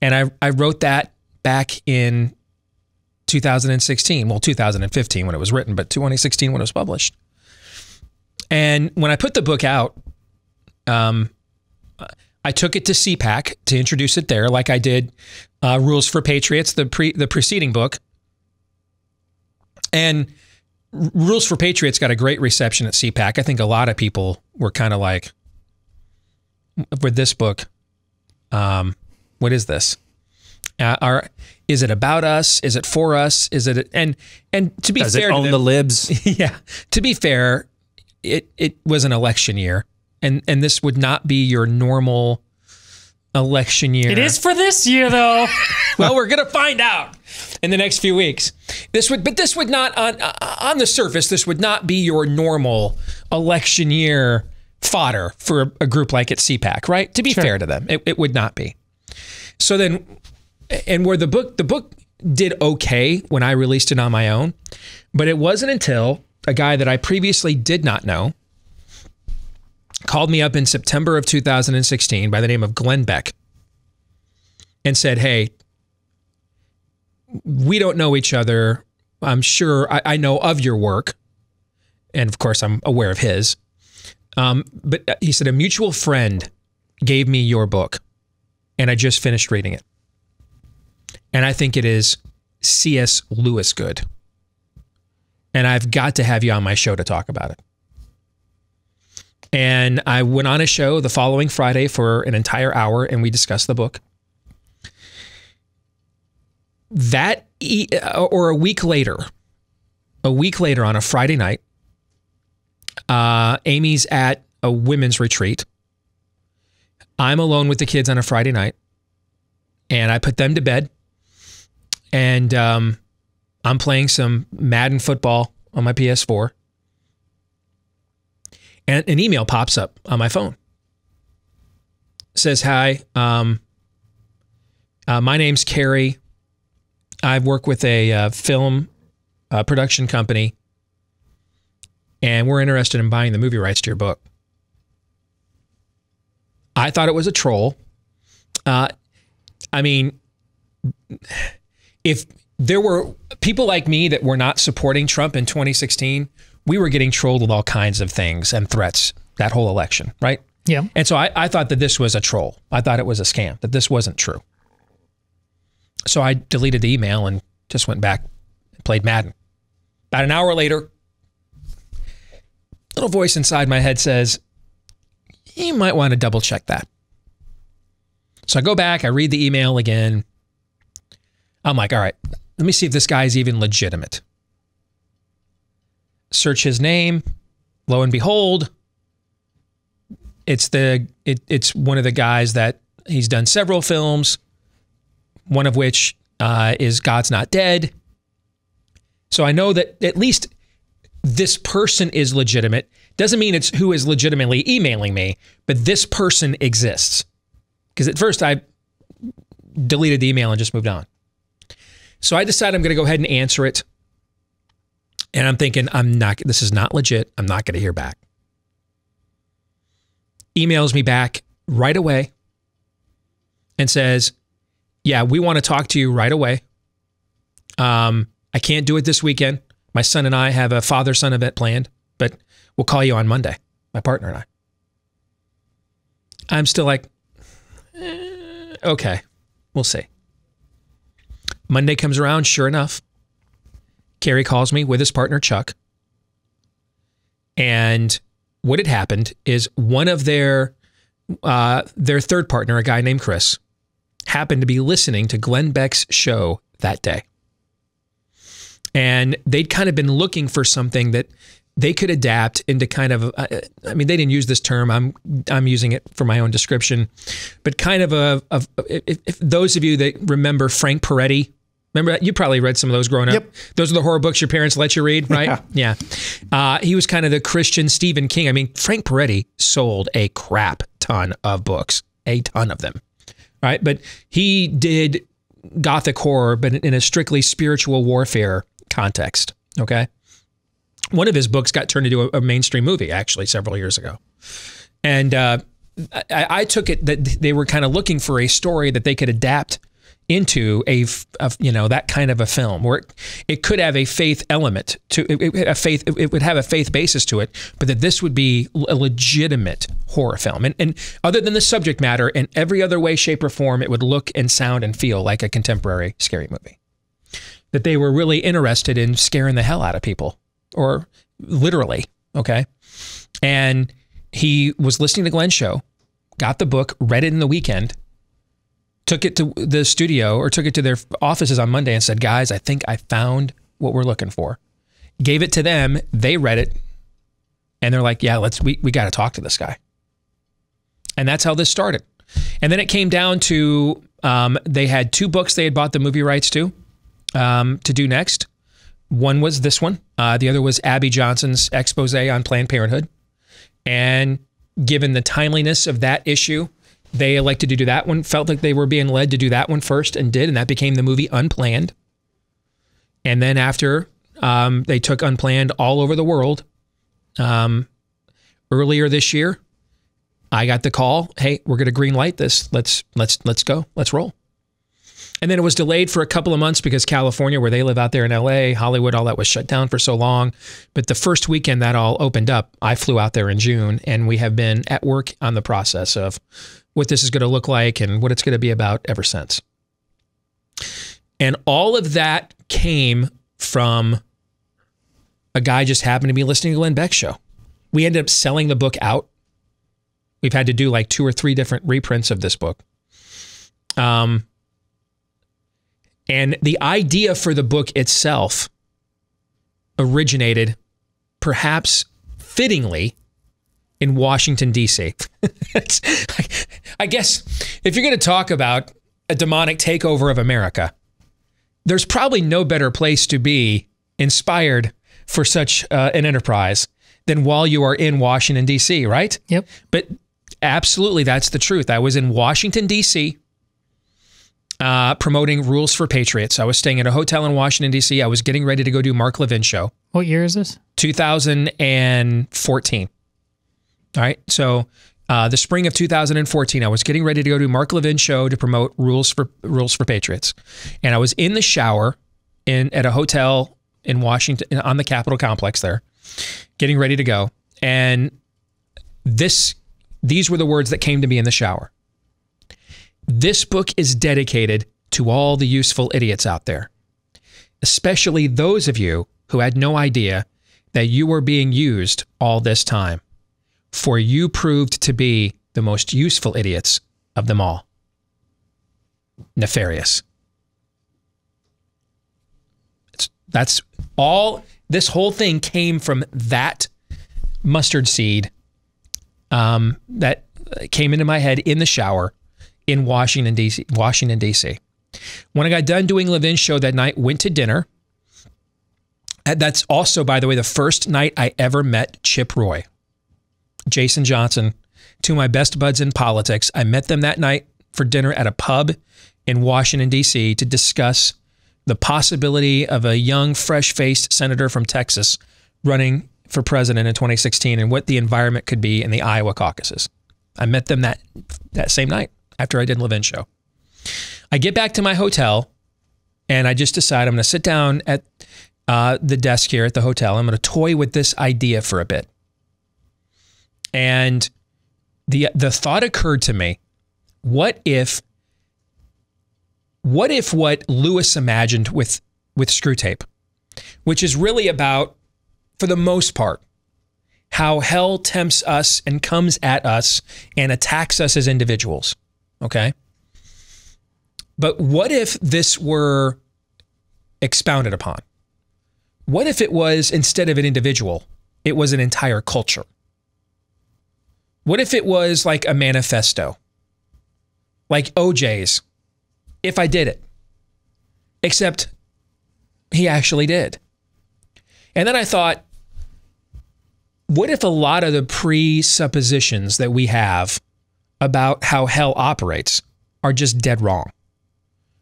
And I wrote that back in 2016, well, 2015 when it was written, but 2016 when it was published. And when I put the book out, I took it to CPAC to introduce it there, like I did Rules for Patriots, the preceding book. And Rules for Patriots got a great reception at CPAC. I think a lot of people were kind of like, with this book, what is this? Is it about us? Is it for us? Is it? And to be fair, does it own the libs? Yeah. To be fair, it was an election year, and this would not be your normal election year. It is for this year, though. Well, we're gonna find out in the next few weeks. This would not on the surface. This would not be your normal election year fodder for a group like at CPAC, right? To be fair to them, it would not be. So then, and where the book did okay when I released it on my own, but it wasn't until a guy that I previously did not know called me up in September of 2016 by the name of Glenn Beck and said, hey, we don't know each other. I'm sure I know of your work. And of course, I'm aware of his. But he said, a mutual friend gave me your book, and I just finished reading it. And I think it is C.S. Lewis good. And I've got to have you on my show to talk about it. And I went on a show the following Friday for an entire hour, and we discussed the book. or a week later on a Friday night, Amy's at a women's retreat. I'm alone with the kids on a Friday night, and I put them to bed, and I'm playing some Madden football on my PS4, and an email pops up on my phone. It says, "Hi, my name's Carrie. I work with a film production company, and we're interested in buying the movie rights to your book." I thought it was a troll. I mean, if there were people like me that were not supporting Trump in 2016, we were getting trolled with all kinds of things and threats that whole election, right? Yeah. And so I thought that this was a troll. I thought it was a scam, that this wasn't true. So I deleted the email and just went back and played Madden. About an hour later, a little voice inside my head says, you might want to double check that. So I go back, I read the email again. I'm like, all right, let me see if this guy's even legitimate. Search his name. Lo and behold, it's one of the guys that he's done several films, one of which is God's Not Dead. So I know that at least this person is legitimate. Doesn't mean it's who is legitimately emailing me, but this person exists. Because at first I deleted the email and just moved on. So I decided I'm going to go ahead and answer it. And I'm thinking, this is not legit. I'm not going to hear back. Emails me back right away and says, yeah, we want to talk to you right away. I can't do it this weekend. My son and I have a father-son event planned, but we'll call you on Monday, my partner and I. I'm still like, okay, we'll see. Monday comes around, sure enough, Carrie calls me with his partner, Chuck. And what had happened is one of their third partner, a guy named Chris, happened to be listening to Glenn Beck's show that day. And they'd kind of been looking for something that they could adapt into kind of, I mean, they didn't use this term. I'm using it for my own description, but kind of if those of you that remember Frank Peretti, remember, you probably read some of those growing up. Yep. Those are the horror books your parents let you read, right? Yeah. He was kind of the Christian Stephen King. I mean, Frank Peretti sold a crap ton of books, a ton of them, right? But he did Gothic horror, but in a strictly spiritual warfare context, okay? One of his books got turned into a mainstream movie, actually, several years ago. And I took it that they were kind of looking for a story that they could adapt into that kind of a film where it could have a faith element to it would have a faith basis to it, but that this would be a legitimate horror film. And other than the subject matter, in every other way, shape, or form, it would look and sound and feel like a contemporary scary movie. That they were really interested in scaring the hell out of people, or literally, okay? And he was listening to Glenn's show, got the book, read it in the weekend, took it to the studio or took it to their offices on Monday and said, guys, I think I found what we're looking for. Gave it to them. They read it. And they're like, yeah, we got to talk to this guy. And that's how this started. And then it came down to, they had two books they had bought the movie rights to do next. One was this one. The other was Abby Johnson's expose on Planned Parenthood. And given the timeliness of that issue, they elected to do that one, felt like they were being led to do that one first and did, and that became the movie Unplanned. And then after, they took Unplanned all over the world. Earlier this year, I got the call, hey, we're going to green light this. Let's go. Let's roll. And then it was delayed for a couple of months because California, where they live out there in LA, Hollywood, all that was shut down for so long. But the first weekend that all opened up, I flew out there in June, and we have been at work on the process of what this is going to look like and what it's going to be about ever since. And all of that came from a guy just happened to be listening to Glenn Beck's show. We ended up selling the book out. We've had to do like 2 or 3 different reprints of this book. And the idea for the book itself originated, perhaps fittingly, in Washington, D.C. I guess if you're going to talk about a demonic takeover of America, there's probably no better place to be inspired for such an enterprise than while you are in Washington, D.C., right? Yep. But absolutely, that's the truth. I was in Washington, D.C., promoting Rules for Patriots. I was staying at a hotel in Washington, D.C. I was getting ready to go do Mark Levin show. What year is this? 2014. All right. So the spring of 2014, I was getting ready to go do Mark Levin show to promote Rules for Patriots. And I was in the shower at a hotel in Washington, on the Capitol complex there, getting ready to go. And these were the words that came to me in the shower. This book is dedicated to all the useful idiots out there, especially those of you who had no idea that you were being used all this time, for you proved to be the most useful idiots of them all. Nefarious. That's all. This whole thing came from that mustard seed that came into my head in the shower in Washington, D.C. When I got done doing Levin's show that night, went to dinner. That's also, by the way, the first night I ever met Chip Roy, Jason Johnson, two of my best buds in politics. I met them that night for dinner at a pub in Washington, D.C. to discuss the possibility of a young, fresh-faced senator from Texas running for president in 2016 and what the environment could be in the Iowa caucuses. I met them that same night after I did Levin's show. I get back to my hotel, and I just decide I'm going to sit down at the desk here at the hotel. I'm going to toy with this idea for a bit. And the thought occurred to me, what if what Lewis imagined with Screwtape, which is really about, for the most part, how hell tempts us and comes at us and attacks us as individuals, okay? But what if this were expounded upon? What if it was, instead of an individual, it was an entire culture? What if it was like a manifesto? Like OJ's, If I Did It. Except he actually did. And then I thought, what if a lot of the presuppositions that we have about how hell operates are just dead wrong?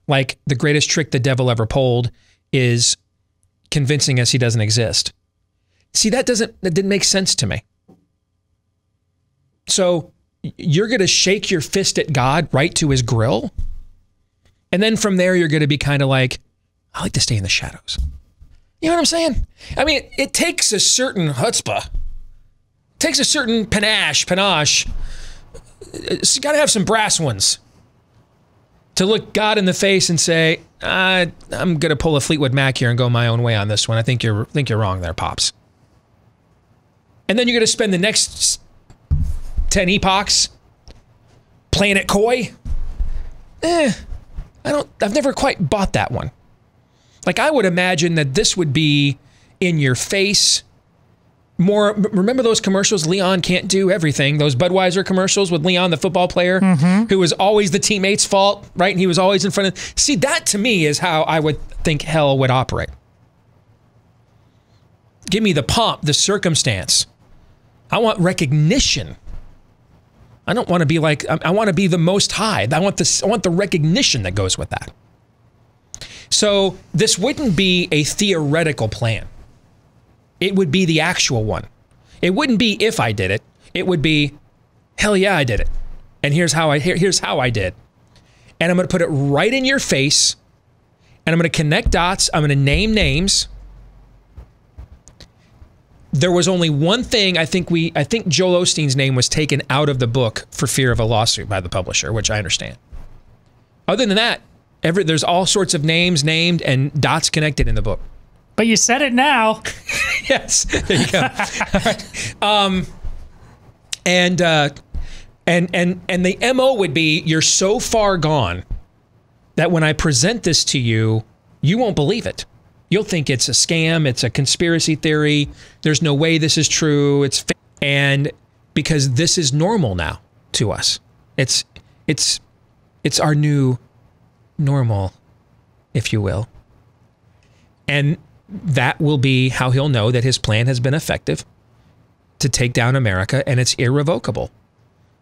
Like the greatest trick the devil ever pulled is convincing us he doesn't exist. See, that didn't make sense to me. So you're going to shake your fist at God right to his grill? And then from there, you're going to be kind of like, I like to stay in the shadows. You know what I'm saying? I mean, it takes a certain chutzpah. It takes a certain panache. It's got to have some brass ones to look God in the face and say, I'm going to pull a Fleetwood Mac here and go my own way on this one. I think you're wrong there, Pops. And then you're going to spend the next 10 epochs playing it coy. I've never quite bought that one. Like, I would imagine that this would be in your face. More, remember those commercials, Leon Can't Do Everything, those Budweiser commercials with Leon, the football player, who was always the teammate's fault, right? And he was always in front of, see, that to me is how I would think hell would operate. Give me the pomp, the circumstance. I want recognition. I don't want to be like, I want to be the Most High. I want the recognition that goes with that. So this wouldn't be a theoretical plan. It would be the actual one. It wouldn't be if I did it. It would be, hell yeah, I did it. And here's how I did. And I'm going to put it right in your face. And I'm going to connect dots. I'm going to name names. There was only one thing, I think Joel Osteen's name was taken out of the book for fear of a lawsuit by the publisher, which I understand. Other than that, there's all sorts of names named and dots connected in the book. But you said it now. Yes, there you go. All right. And the MO would be, you're so far gone that when I present this to you, you won't believe it. You'll think it's a scam, it's a conspiracy theory, there's no way this is true, and because this is normal now to us. It's our new normal, if you will. And that will be how he'll know that his plan has been effective to take down America, and it's irrevocable.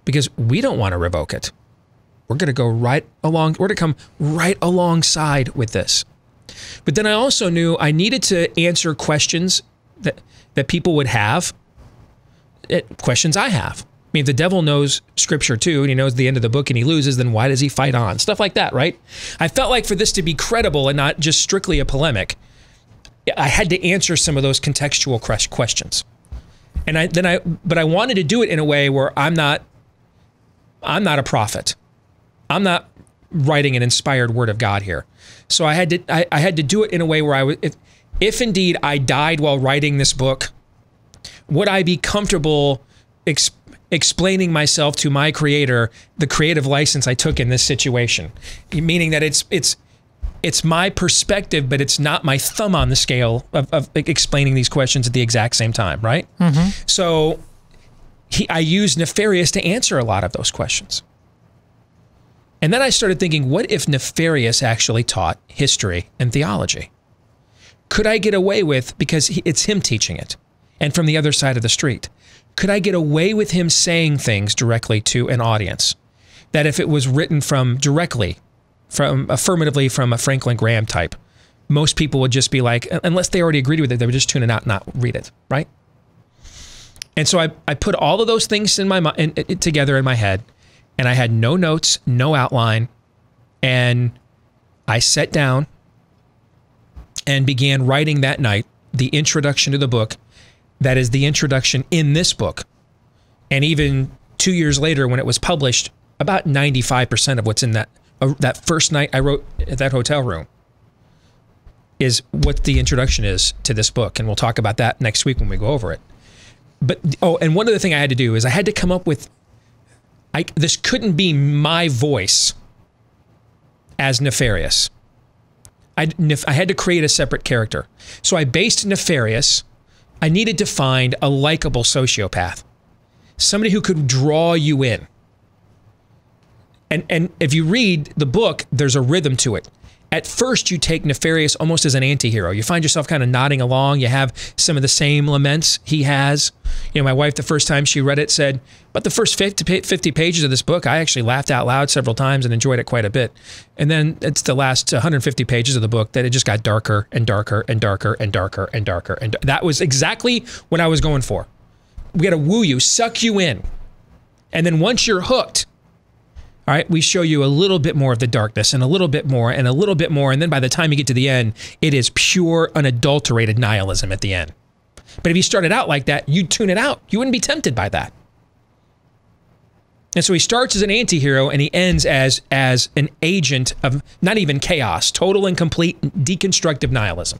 Because we don't want to revoke it. We're going to go right along, we're going to come right alongside with this. But then I also knew I needed to answer questions that people would have, questions I have. I mean, if the devil knows scripture too, and he knows the end of the book and he loses, then why does he fight on? Stuff like that, right? I felt like for this to be credible and not just strictly a polemic, I had to answer some of those contextual questions. And but I wanted to do it in a way where I'm not a prophet. I'm not writing an inspired word of God here. So I had to do it in a way where if indeed I died while writing this book, would I be comfortable explaining myself to my creator, the creative license I took in this situation? Meaning that it's my perspective, but it's not my thumb on the scale of explaining these questions at the exact same time, right? Mm-hmm. So I used Nefarious to answer a lot of those questions. And then I started thinking, what if Nefarious actually taught history and theology? Could I get away with, because it's him teaching it, and from the other side of the street, could I get away with him saying things directly to an audience that if it was written affirmatively from a Franklin Graham type, most people would just be like, unless they already agreed with it, they would just tune it out and not read it, right? And so I put all of those things in my mind, together in my head, and I had no notes, no outline, and I sat down and began writing that night the introduction to the book that is the introduction in this book. And even 2 years later, when it was published, about 95% of what's in that first night I wrote at that hotel room is what the introduction is to this book. And we'll talk about that next week when we go over it. But, oh, and one other thing I had to do is I had to come up with, this couldn't be my voice as Nefarious. I had to create a separate character. So I based Nefarious. I needed to find a likable sociopath. Somebody who could draw you in. And if you read the book, there's a rhythm to it. At first, you take Nefarious almost as an anti-hero. You find yourself kind of nodding along. You have some of the same laments he has. You know, my wife, the first time she read it, said, but the first 50 pages of this book, I actually laughed out loud several times and enjoyed it quite a bit. And then it's the last 150 pages of the book that it just got darker and darker and darker and darker and darker. And that was exactly what I was going for. We got to woo you, suck you in. And then once you're hooked, all right, we show you a little bit more of the darkness and a little bit more and a little bit more. And then by the time you get to the end, it is pure, unadulterated nihilism at the end. But if you started out like that, you'd tune it out. You wouldn't be tempted by that. And so he starts as an anti-hero and he ends as an agent of not even chaos, total and complete deconstructive nihilism.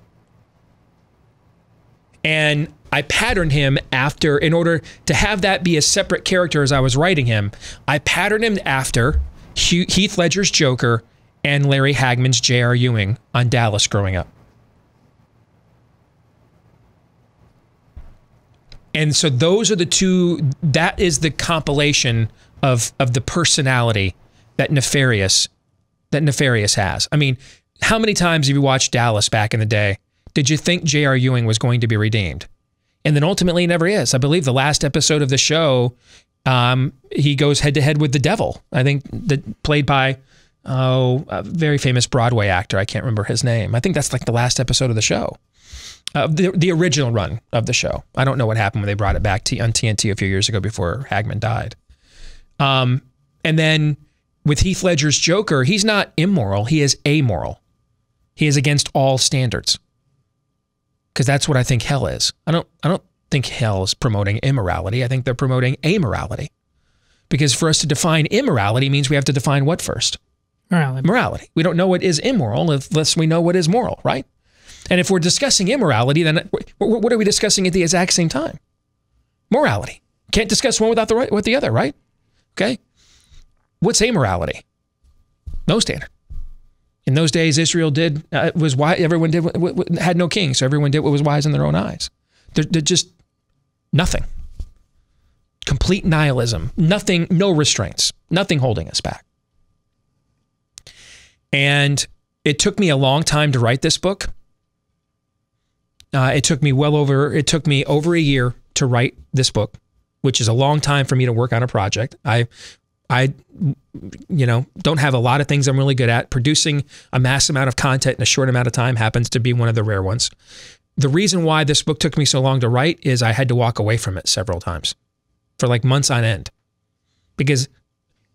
And I patterned him after, in order to have that be a separate character as I was writing him, I patterned him after Heath Ledger's Joker and Larry Hagman's J.R. Ewing on Dallas growing up. And so those are the two, that is the compilation of the personality that Nefarious has. I mean, how many times have you watched Dallas back in the day? Did you think J.R. Ewing was going to be redeemed? And then ultimately he never is. I believe the last episode of the show, he goes head to head with the devil. I think played by a very famous Broadway actor. I can't remember his name. I think that's like the last episode of the show. The original run of the show. I don't know what happened when they brought it back on TNT a few years ago before Hagman died. And then with Heath Ledger's Joker, he's not immoral. He is amoral. He is against all standards. Because that's what I think hell is. I don't think hell is promoting immorality. I think they're promoting amorality. Because for us to define immorality means we have to define what first? Morality. We don't know what is immoral unless we know what is moral, right? And if we're discussing immorality, then what are we discussing at the exact same time? Morality. Can't discuss one without the other, right? Okay? What's amorality? No standard. In those days, Israel was why everyone had no king, so everyone did what was wise in their own eyes. They're just nothing. Complete nihilism. Nothing, no restraints. Nothing holding us back. And it took me a long time to write this book. It took me over a year to write this book, which is a long time for me to work on a project. I don't have a lot of things I'm really good at. Producing a mass amount of content in a short amount of time happens to be one of the rare ones. The reason why this book took me so long to write is I had to walk away from it several times for like months on end because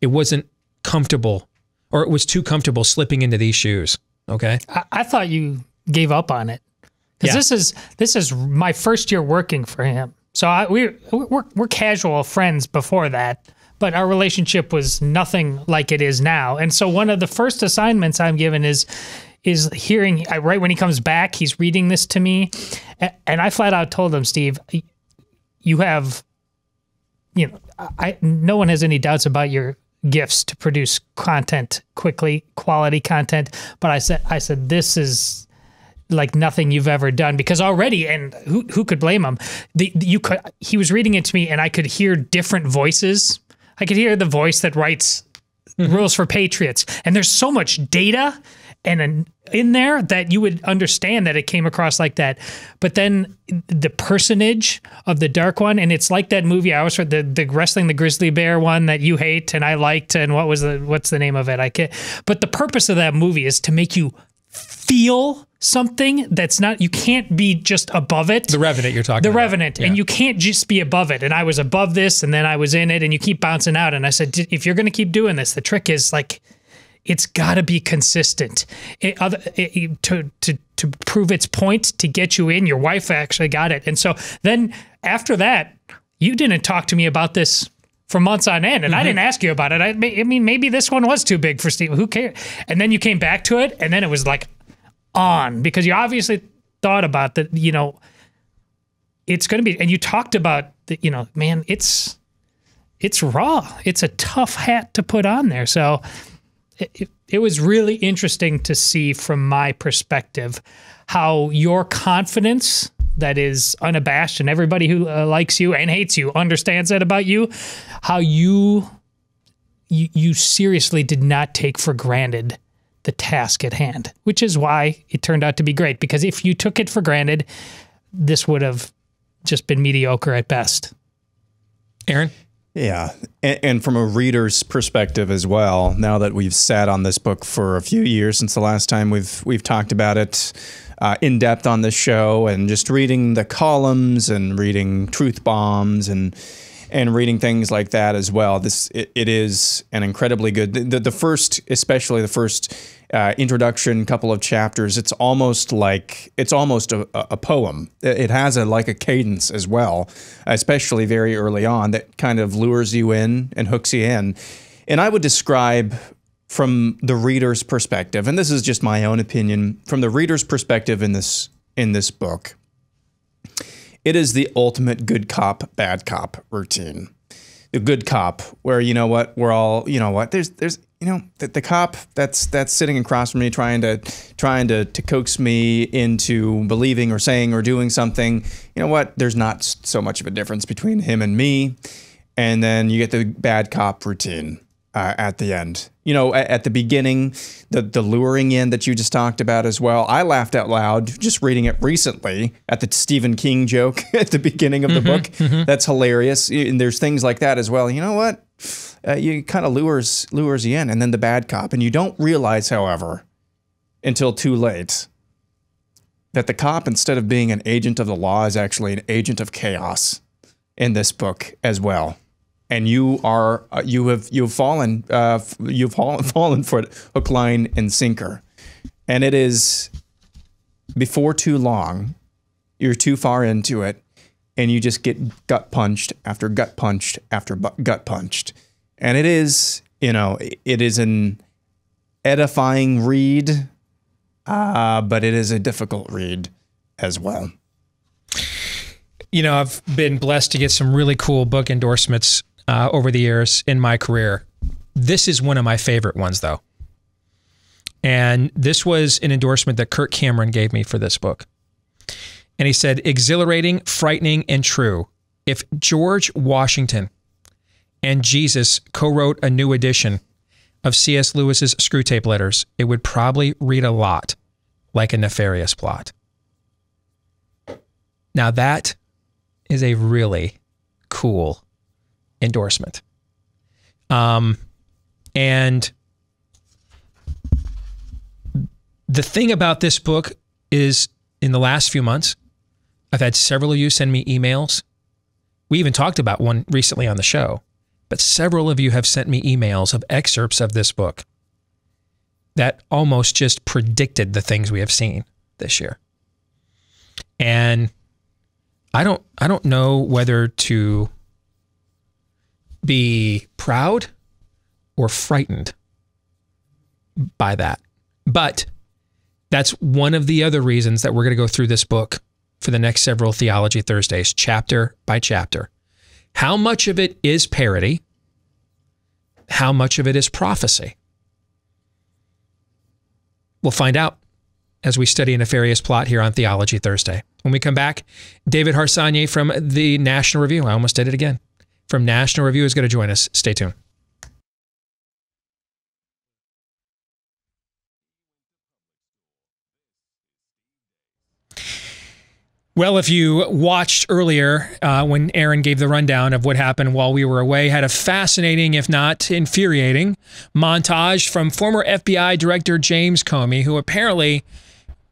it wasn't comfortable, or it was too comfortable slipping into these shoes. Okay. I thought you gave up on it because this is my first year working for him. So we're casual friends before that, but our relationship was nothing like it is now. And so one of the first assignments I'm given is hearing, right when he comes back, he's reading this to me. And I flat out told him, Steve, you have, no one has any doubts about your gifts to produce content quickly, quality content. But I said, this is like nothing you've ever done, because already, and who could blame him? He was reading it to me and I could hear different voices. I could hear the voice that writes Rules for Patriots. And there's so much data and in there that you would understand that it came across like that. But then the personage of the Dark One, and it's like that movie I always heard, the Wrestling the Grizzly Bear one that you hate and I liked, and what's the name of it? I can't. But the purpose of that movie is to make you feel something that's not, you can't be just above it. The Revenant you're talking about. The Revenant, yeah. And you can't just be above it. And I was above this, and then I was in it, and you keep bouncing out. And I said, if you're going to keep doing this, the trick is like, it's got to be consistent to prove its point, to get you in. Your wife actually got it. And so then after that, you didn't talk to me about this for months on end, and I didn't ask you about it. I mean, maybe this one was too big for Steve. Who cares? And then you came back to it, and then it was like on, because you obviously thought about that, it's going to be, and you talked about the, man, it's raw. It's a tough hat to put on there. So it was really interesting to see from my perspective how your confidence that is unabashed, and everybody who likes you and hates you understands that about you, how you seriously did not take for granted the task at hand, which is why it turned out to be great. Because if you took it for granted, this would have just been mediocre at best. Aaron? Yeah, and from a reader's perspective as well, now that we've sat on this book for a few years since the last time we've talked about it in depth on this show, and just reading the columns and reading truth bombs and reading things like that as well, it is an incredibly good. The first, especially the first introduction couple of chapters, it's almost a poem. It has a cadence as well, especially very early on, that kind of lures you in and hooks you in. And I would describe, from the reader's perspective, and this is just my own opinion, from the reader's perspective in this book, it is the ultimate good cop, bad cop routine. The good cop, where, we're all, there's the cop that's sitting across from me trying to coax me into believing or saying or doing something. There's not so much of a difference between him and me. And then you get the bad cop routine at the end. At the beginning, the luring in that you just talked about as well. I laughed out loud just reading it recently at the Stephen King joke at the beginning of the book. That's hilarious. And there's things like that as well. You know what? You kind of lures you in. And then the bad cop. And you don't realize, however, until too late, that the cop, instead of being an agent of the law, is actually an agent of chaos in this book as well. And you've fallen for it, hook, line, and sinker. And it is, before too long, you're too far into it, and you just get gut punched after gut punched after gut punched. And it is an edifying read, but it is a difficult read as well. I've been blessed to get some really cool book endorsements over the years in my career. This is one of my favorite ones, though. And this was an endorsement that Kirk Cameron gave me for this book. And he said, exhilarating, frightening, and true. If George Washington and Jesus co-wrote a new edition of C.S. Lewis's Screwtape Letters, it would probably read a lot like a nefarious plot. Now that is a really cool endorsement. And the thing about this book is, in the last few months, I've had several of you send me emails. We even talked about one recently on the show, but several of you have sent me emails of excerpts of this book that almost just predicted the things we have seen this year. And I don't know whether to be proud or frightened by that. But that's one of the other reasons that we're going to go through this book for the next several Theology Thursdays, chapter by chapter. How much of it is parody? How much of it is prophecy? We'll find out as we study a nefarious plot here on Theology Thursday. When we come back, David Harsanyi from the National Review, I almost did it again, from National Review is going to join us. Stay tuned. Well, if you watched earlier when Aaron gave the rundown of what happened while we were away, had a fascinating, if not infuriating, montage from former FBI Director James Comey, who apparently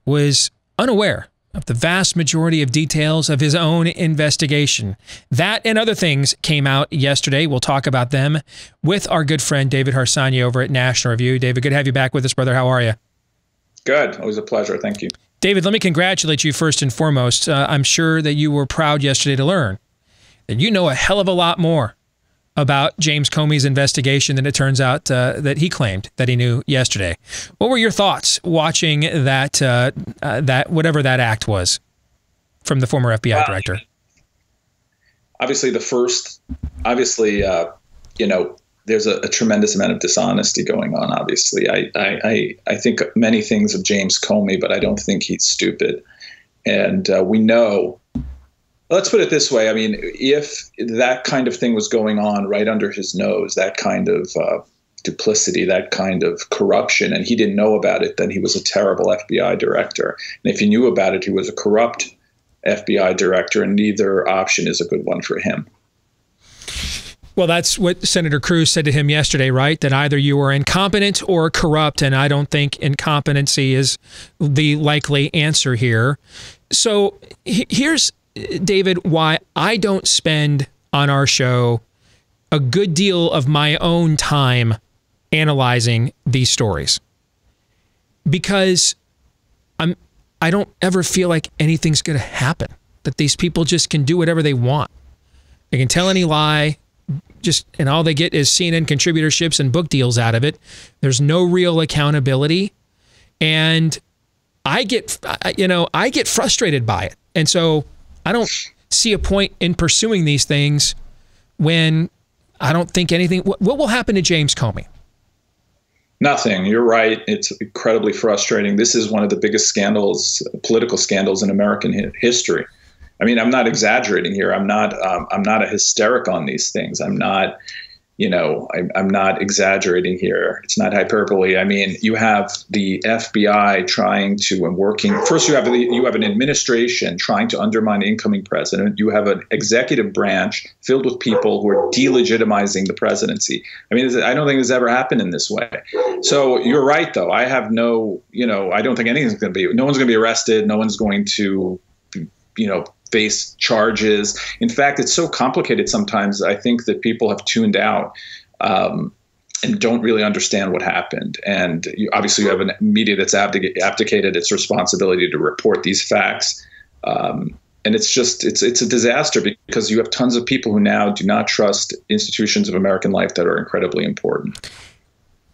was unaware of the vast majority of details of his own investigation. That and other things came out yesterday. We'll talk about them with our good friend David Harsanyi over at National Review. David, good to have you back with us, brother. How are you? Good. Always a pleasure. Thank you. David, let me congratulate you first and foremost. I'm sure that you were proud yesterday to learn that you know a hell of a lot more about James Comey's investigation than it turns out that he claimed that he knew yesterday. What were your thoughts watching that, whatever that act was from the former FBI director? Obviously, you know, there's a tremendous amount of dishonesty going on, obviously. I think many things of James Comey, but I don't think he's stupid. And we know, let's put it this way. I mean, if that kind of thing was going on right under his nose, that kind of duplicity, that kind of corruption, and he didn't know about it, then he was a terrible FBI director. And if he knew about it, he was a corrupt FBI director, and neither option is a good one for him. Well, that's what Senator Cruz said to him yesterday, right? That either you are incompetent or corrupt, and I don't think incompetency is the likely answer here. So here's, David, why I don't spend on our show a good deal of my own time analyzing these stories. Because I don't ever feel like anything's going to happen, that these people just can do whatever they want. They can tell any lie, and all they get is CNN contributorships and book deals out of it. There's no real accountability. And I get frustrated by it. And so I don't see a point in pursuing these things when I don't think anything. What will happen to James Comey? Nothing. You're right. It's incredibly frustrating. This is one of the biggest scandals, political scandals in American history. I mean, I'm not exaggerating here. I'm not a hysteric on these things. I'm not, I'm not exaggerating here. It's not hyperbole. I mean, you have the FBI trying to and working. First, you have an administration trying to undermine the incoming president. You have an executive branch filled with people who are delegitimizing the presidency. I mean, I don't think this ever happened in this way. So you're right, though. I have no, I don't think anything's going to be. No one's going to be arrested. No one's going to, face charges. In fact, it's so complicated sometimes. I think that people have tuned out and don't really understand what happened. And obviously, you have a media that's abdicated its responsibility to report these facts. And it's a disaster because you have tons of people who now do not trust institutions of American life that are incredibly important.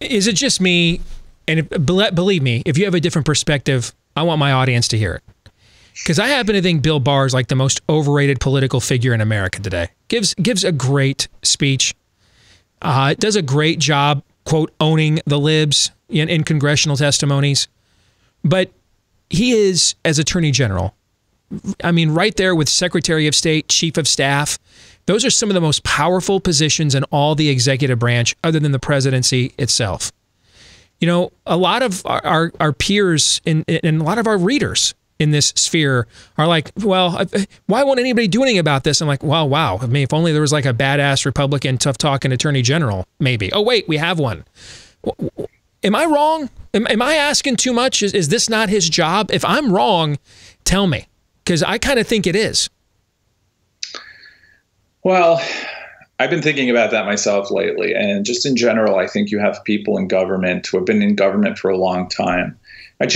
Is it just me? And believe me, if you have a different perspective, I want my audience to hear it. Because I happen to think Bill Barr is like the most overrated political figure in America today. Gives a great speech. Does a great job quote, owning the libs in congressional testimonies. But he is, as Attorney General, I mean, right there with Secretary of State, Chief of Staff. Those are some of the most powerful positions in all the executive branch other than the presidency itself. You know, a lot of our peers and a lot of our readers in this sphere are like, well, why won't anybody do anything about this? I'm like, well, wow. I mean, if only there was like a badass Republican, tough-talking Attorney General, maybe. Oh, wait, we have one. Am I wrong? Am I asking too much? Is this not his job? If I'm wrong, tell me, because I kind of think it is. Well, I've been thinking about that myself lately. And just in general, I think you have people in government who have been in government for a long time. I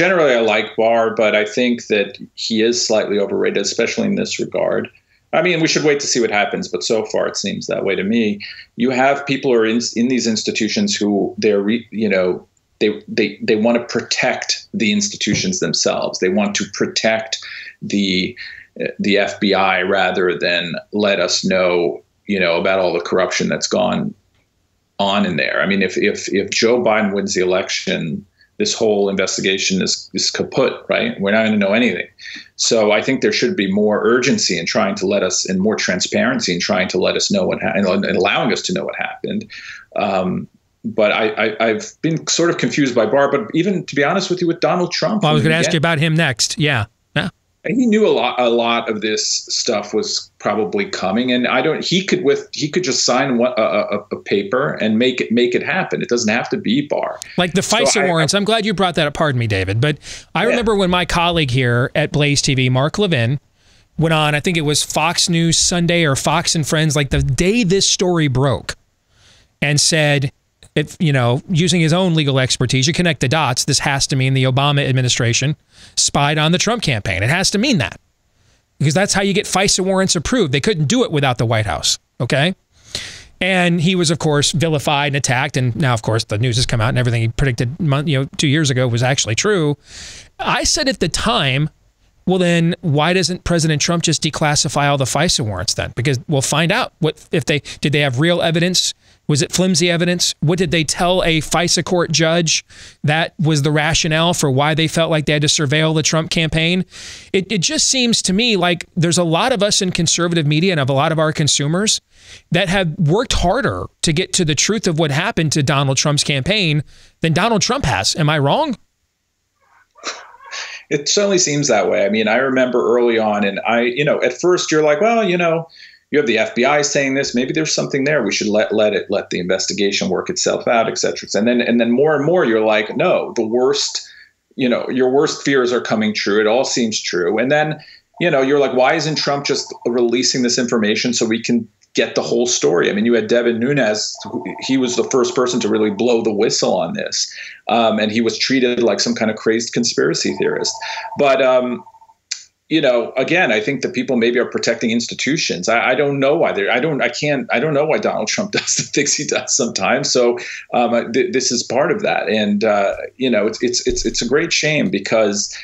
like Barr, but I think that he is slightly overrated, especially in this regard. I mean, we should wait to see what happens, but so far it seems that way to me. You have people who are in these institutions who they want to protect the institutions themselves. They want to protect the FBI rather than let us know, about all the corruption that's gone on in there. I mean, if Joe Biden wins the election, this whole investigation is kaput, right? We're not going to know anything. So I think there should be more urgency in trying to let us, and more transparency in trying to let us know what happened, and allowing us to know what happened. But I've been sort of confused by Barr, but even to be honest with you, with Donald Trump. Well, I was going to ask you about him next. Yeah. He knew a lot of this stuff was probably coming, and he could just sign a paper and make it happen. It doesn't have to be Barr. Like the FISA warrants. I'm glad you brought that up. Pardon me, David. But I remember when my colleague here at Blaze TV, Mark Levin, went on, I think it was Fox News Sunday or Fox and Friends, like the day this story broke, and said, if, using his own legal expertise, you connect the dots, this has to mean the Obama administration spied on the Trump campaign. It has to mean that, because that's how you get FISA warrants approved. They couldn't do it without the White House, okay? And he was, of course, vilified and attacked, and now, of course, the news has come out and everything he predicted 2 years ago was actually true. I said at the time, well, then why doesn't President Trump just declassify all the FISA warrants then? Because we'll find out did they have real evidence? Was it flimsy evidence? What did they tell a FISA court judge that was the rationale for why they felt like they had to surveil the Trump campaign? It just seems to me like there's a lot of us in conservative media and of a lot of our consumers that have worked harder to get to the truth of what happened to Donald Trump's campaign than Donald Trump has. Am I wrong? It certainly seems that way. I mean, I remember early on, and at first you're like, well, you have the FBI saying this, maybe there's something there. We should let the investigation work itself out, et cetera. And then more and more you're like, no, the worst, your worst fears are coming true. It all seems true. And then, you're like, why isn't Trump just releasing this information so we can get the whole story? I mean, you had Devin Nunes. He was the first person to really blow the whistle on this. And he was treated like some kind of crazed conspiracy theorist. But, again, I think that people maybe are protecting institutions. I don't know why I don't know why Donald Trump does the things he does sometimes. So this is part of that. And, it's a great shame because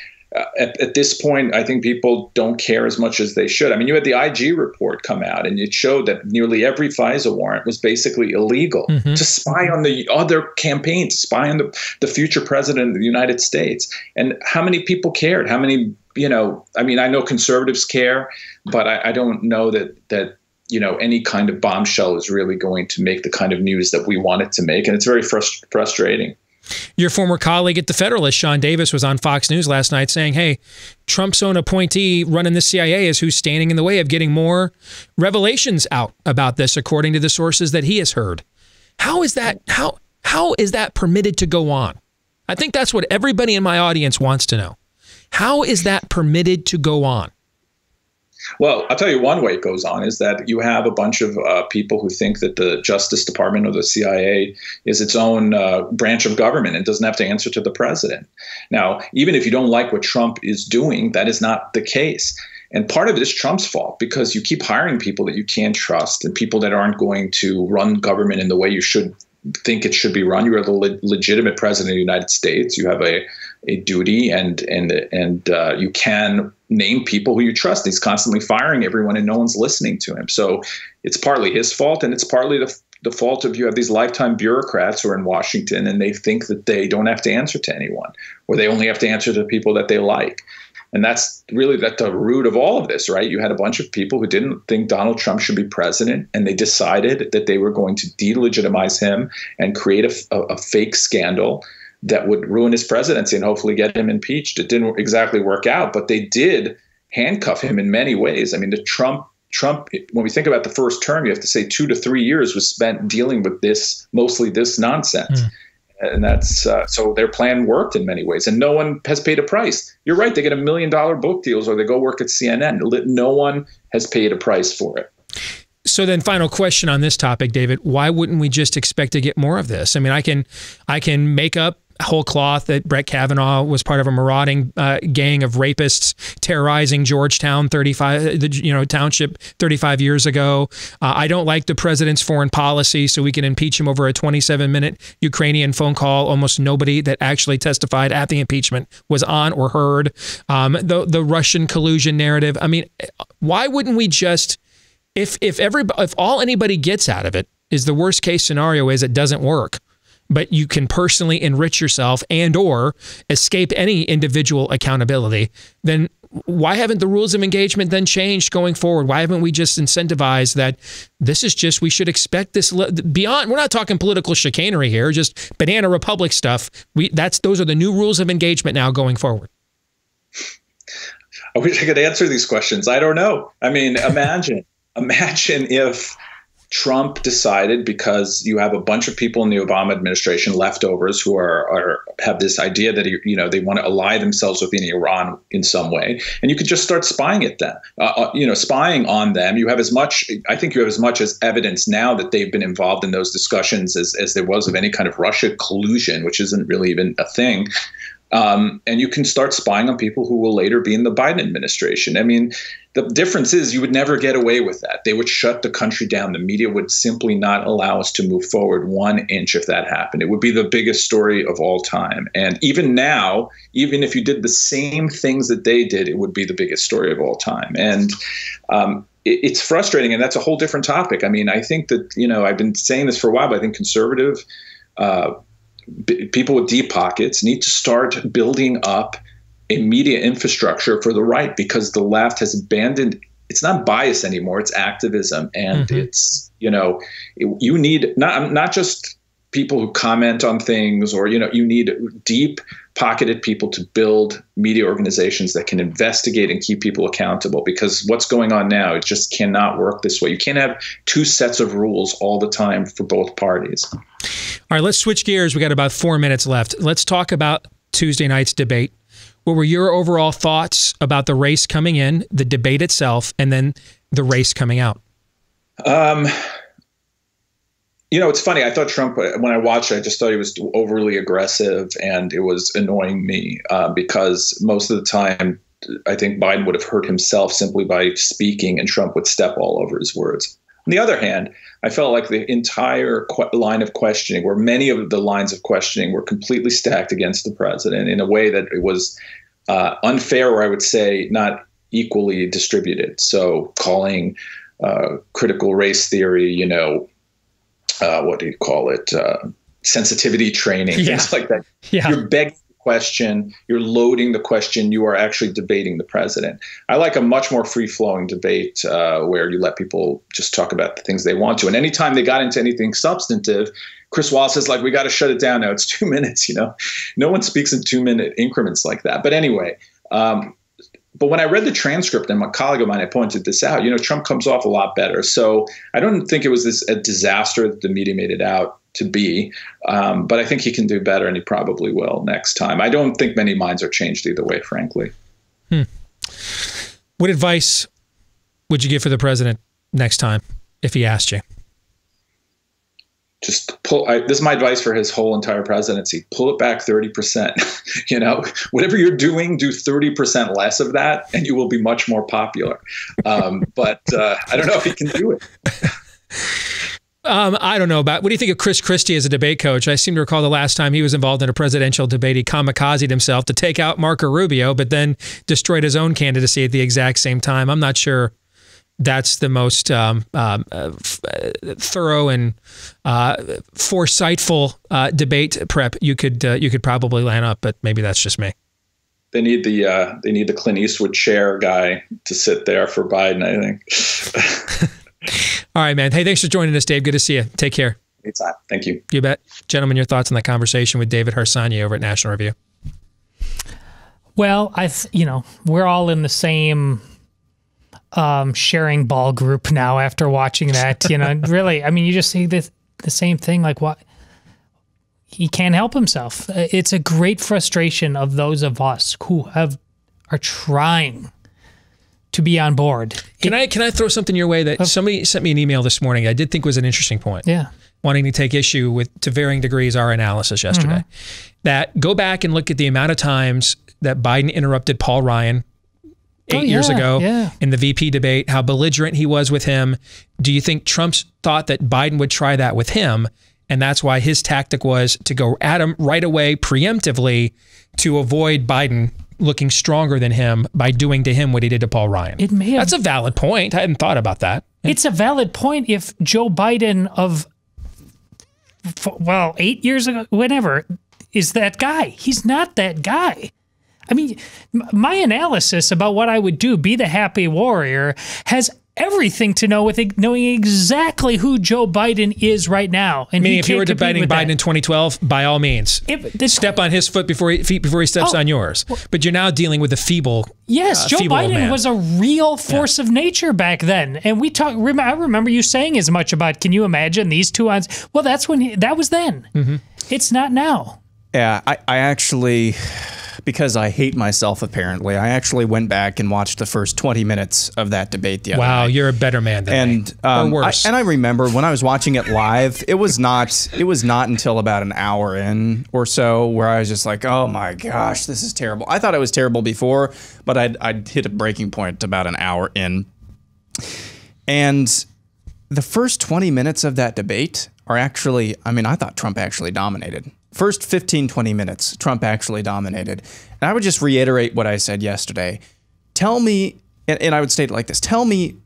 at this point, I think people don't care as much as they should. I mean, you had the IG report come out, and it showed that nearly every FISA warrant was basically illegal to spy on the other campaign, to spy on the future president of the United States. And how many people cared? How many, I mean, I know conservatives care, but I don't know that any kind of bombshell is really going to make the kind of news that we want it to make. And it's very frustrating. Your former colleague at the Federalist, Sean Davis, was on Fox News last night saying, hey, Trump's own appointee running the CIA is who's standing in the way of getting more revelations out about this, according to the sources that he has heard. How is that permitted to go on? I think that's what everybody in my audience wants to know. How is that permitted to go on? Well, I'll tell you one way it goes on is that you have a bunch of people who think that the Justice Department or the CIA is its own branch of government and doesn't have to answer to the president. Now, even if you don't like what Trump is doing, that is not the case. And part of it is Trump's fault because you keep hiring people that you can't trust and people that aren't going to run government in the way you should think it should be run. You are the legitimate president of the United States. You have a duty and you can name people who you trust. He's constantly firing everyone and no one's listening to him. So it's partly his fault and it's partly the fault of, you have these lifetime bureaucrats who are in Washington and they think that they don't have to answer to anyone, or they only have to answer to people that they like. And that's really at the root of all of this, right? You had a bunch of people who didn't think Donald Trump should be president, and they decided that they were going to delegitimize him and create a fake scandal that would ruin his presidency and hopefully get him impeached. It didn't exactly work out, but they did handcuff him in many ways. I mean, Trump, when we think about the first term, you have to say 2 to 3 years was spent dealing with mostly this nonsense. And that's so their plan worked in many ways, and no one has paid a price. You're right. They get $1 million book deals, or they go work at CNN. No one has paid a price for it. So then, final question on this topic, David, why wouldn't we just expect to get more of this? I mean, I can make up whole cloth that Brett Kavanaugh was part of a marauding gang of rapists terrorizing Georgetown township 35 years ago. I don't like the president's foreign policy, so we can impeach him over a 27-minute Ukrainian phone call. Almost nobody that actually testified at the impeachment was on or heard. The Russian collusion narrative. I mean, why wouldn't we just, if all anybody gets out of it is the worst case scenario is it doesn't work, but you can personally enrich yourself and or escape any individual accountability, then why haven't the rules of engagement then changed going forward? Why haven't we just incentivized that this is just, we should expect this beyond, we're not talking political chicanery here, just banana republic stuff. Those are the new rules of engagement now going forward. I wish I could answer these questions. I don't know. I mean, imagine if Trump decided, because you have a bunch of people in the Obama administration, leftovers, who have this idea that they want to ally themselves with Iran in some way, and you could just start spying at them, spying on them. I think you have as much as evidence now that they've been involved in those discussions as there was of any kind of Russia collusion, which isn't really even a thing. And you can start spying on people who will later be in the Biden administration. I mean, the difference is you would never get away with that. They would shut the country down. The media would simply not allow us to move forward 1 inch if that happened. It would be the biggest story of all time. And even now, even if you did the same things that they did, it would be the biggest story of all time. And it's frustrating, and that's a whole different topic. I mean, I think that, I've been saying this for a while, but I think conservative people with deep pockets need to start building up a media infrastructure for the right, because the left has abandoned, it's not bias anymore, it's activism. And it's, you need not just people who comment on things, or, you need deep pocketed people to build media organizations that can investigate and keep people accountable, because what's going on now, it just cannot work this way. You can't have two sets of rules all the time for both parties. All right, let's switch gears. We got about 4 minutes left. Let's talk about Tuesday night's debate. What were your overall thoughts about the race coming in, the debate itself, and then the race coming out? It's funny. I thought Trump, when I watched it, I just thought he was overly aggressive, and it was annoying me because most of the time, I think Biden would have hurt himself simply by speaking, and Trump would step all over his words. On the other hand, I felt like the entire line of questioning, or many of the lines of questioning, were completely stacked against the president in a way that it was unfair, or I would say not equally distributed. So calling critical race theory, what do you call it? Sensitivity training, things like that. Yeah. You're begging the question, you're loading the question, you are actually debating the president. I like a much more free-flowing debate where you let people just talk about the things they want to. And anytime they got into anything substantive, Chris Wallace is like, we got to shut it down now. It's 2 minutes, No one speaks in 2-minute increments like that. But anyway, but when I read the transcript, and a colleague of mine had pointed this out, Trump comes off a lot better. So I don't think it was a disaster that the media made it out to be. But I think he can do better, and he probably will next time. I don't think many minds are changed either way, frankly. What advice would you give for the president next time if he asked you? Just this is my advice for his whole entire presidency. Pull it back 30%. Whatever you're doing, do 30% less of that, and you will be much more popular. But I don't know if he can do it. I don't know about, what do you think of Chris Christie as a debate coach? I seem to recall the last time he was involved in a presidential debate, he kamikazed himself to take out Marco Rubio, but then destroyed his own candidacy at the exact same time. I'm not sure that's the most thorough and foresightful debate prep you could probably line up, but maybe that's just me. They need the Clint Eastwood chair guy to sit there for Biden, I think. All right, man. Hey, thanks for joining us, Dave. Good to see you. Take care. Anytime. Thank you. You bet. Gentlemen, your thoughts on that conversation with David Harsanyi over at National Review? Well, we're all in the same sharing ball group now after watching that. Really, I mean, you just see the same thing. Like, what? He can't help himself. It's a great frustration of those of us who are trying to be on board. Can I throw something your way that somebody sent me an email this morning I did think was an interesting point. Yeah. Wanting to take issue with, to varying degrees, our analysis yesterday. That go back and look at the amount of times that Biden interrupted Paul Ryan 8 years ago in the VP debate, how belligerent he was with him. Do you think Trump thought that Biden would try that with him? And that's why his tactic was to go at him right away, preemptively, to avoid Biden looking stronger than him by doing to him what he did to Paul Ryan. That's a valid point. I hadn't thought about that. It's a valid point if Joe Biden of, 8 years ago, whatever, is that guy. He's not that guy. I mean, my analysis about what I would do, be the happy warrior, has everything to know with knowing exactly who Joe Biden is right now. And meaning if you were debating Biden in 2012, by all means, step on his feet before he steps on yours. But you're now dealing with a feeble Yes, Joe Biden was a real force of nature back then. And I remember you saying as much about, can you imagine these two odds? Well, that's when that was then. It's not now. Yeah, I actually, because I hate myself apparently, I actually went back and watched the first 20 minutes of that debate the other night. You're a better man than me. Or worse. I remember when I was watching it live, it was not until about an hour in or so where I was just like, oh my gosh, this is terrible. I thought it was terrible before, but I'd hit a breaking point about an hour in. And the first 20 minutes of that debate are actually, I thought Trump actually dominated. First 15, 20 minutes, Trump actually dominated. And I would just reiterate what I said yesterday. Tell me, and I would state it like this, tell me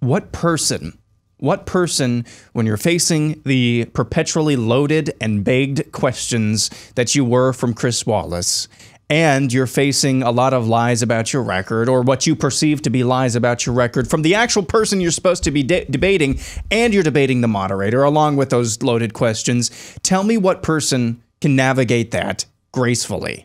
what person, when you're facing the perpetually loaded and begged questions that you were from Chris Wallace, and you're facing a lot of lies about your record, or what you perceive to be lies about your record from the actual person you're supposed to be debating, and you're debating the moderator along with those loaded questions. Tell me what person can navigate that gracefully.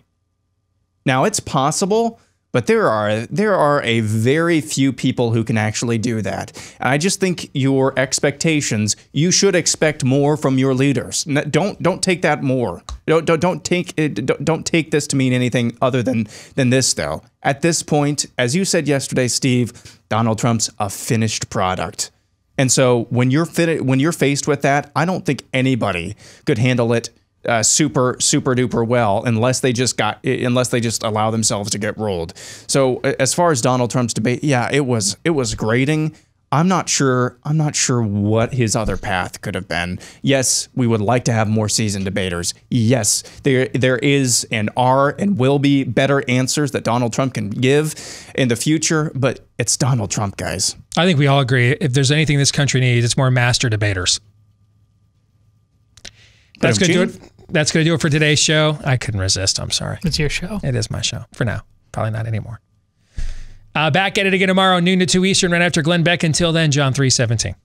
Now, it's possible, but there are a very few people who can actually do that. And I just think your expectations, you should expect more from your leaders. Don't take that more. Don't take this to mean anything other than this, though. At this point, as you said yesterday, Steve, Donald Trump's a finished product. And so when you're faced with that, I don't think anybody could handle it super duper well unless they just allow themselves to get rolled. So as far as Donald Trump's debate, yeah, it was grating. I'm not sure what his other path could have been. Yes, we would like to have more seasoned debaters. Yes, there is and are and will be better answers that Donald Trump can give in the future, but it's Donald Trump, guys. I think we all agree. If there's anything this country needs, it's more master debaters. That's going to do it. That's going to do it for today's show. I couldn't resist. I'm sorry. It's your show. It is my show for now. Probably not anymore. Back at it again tomorrow, noon to 2 Eastern, right after Glenn Beck. Until then, John 3:17.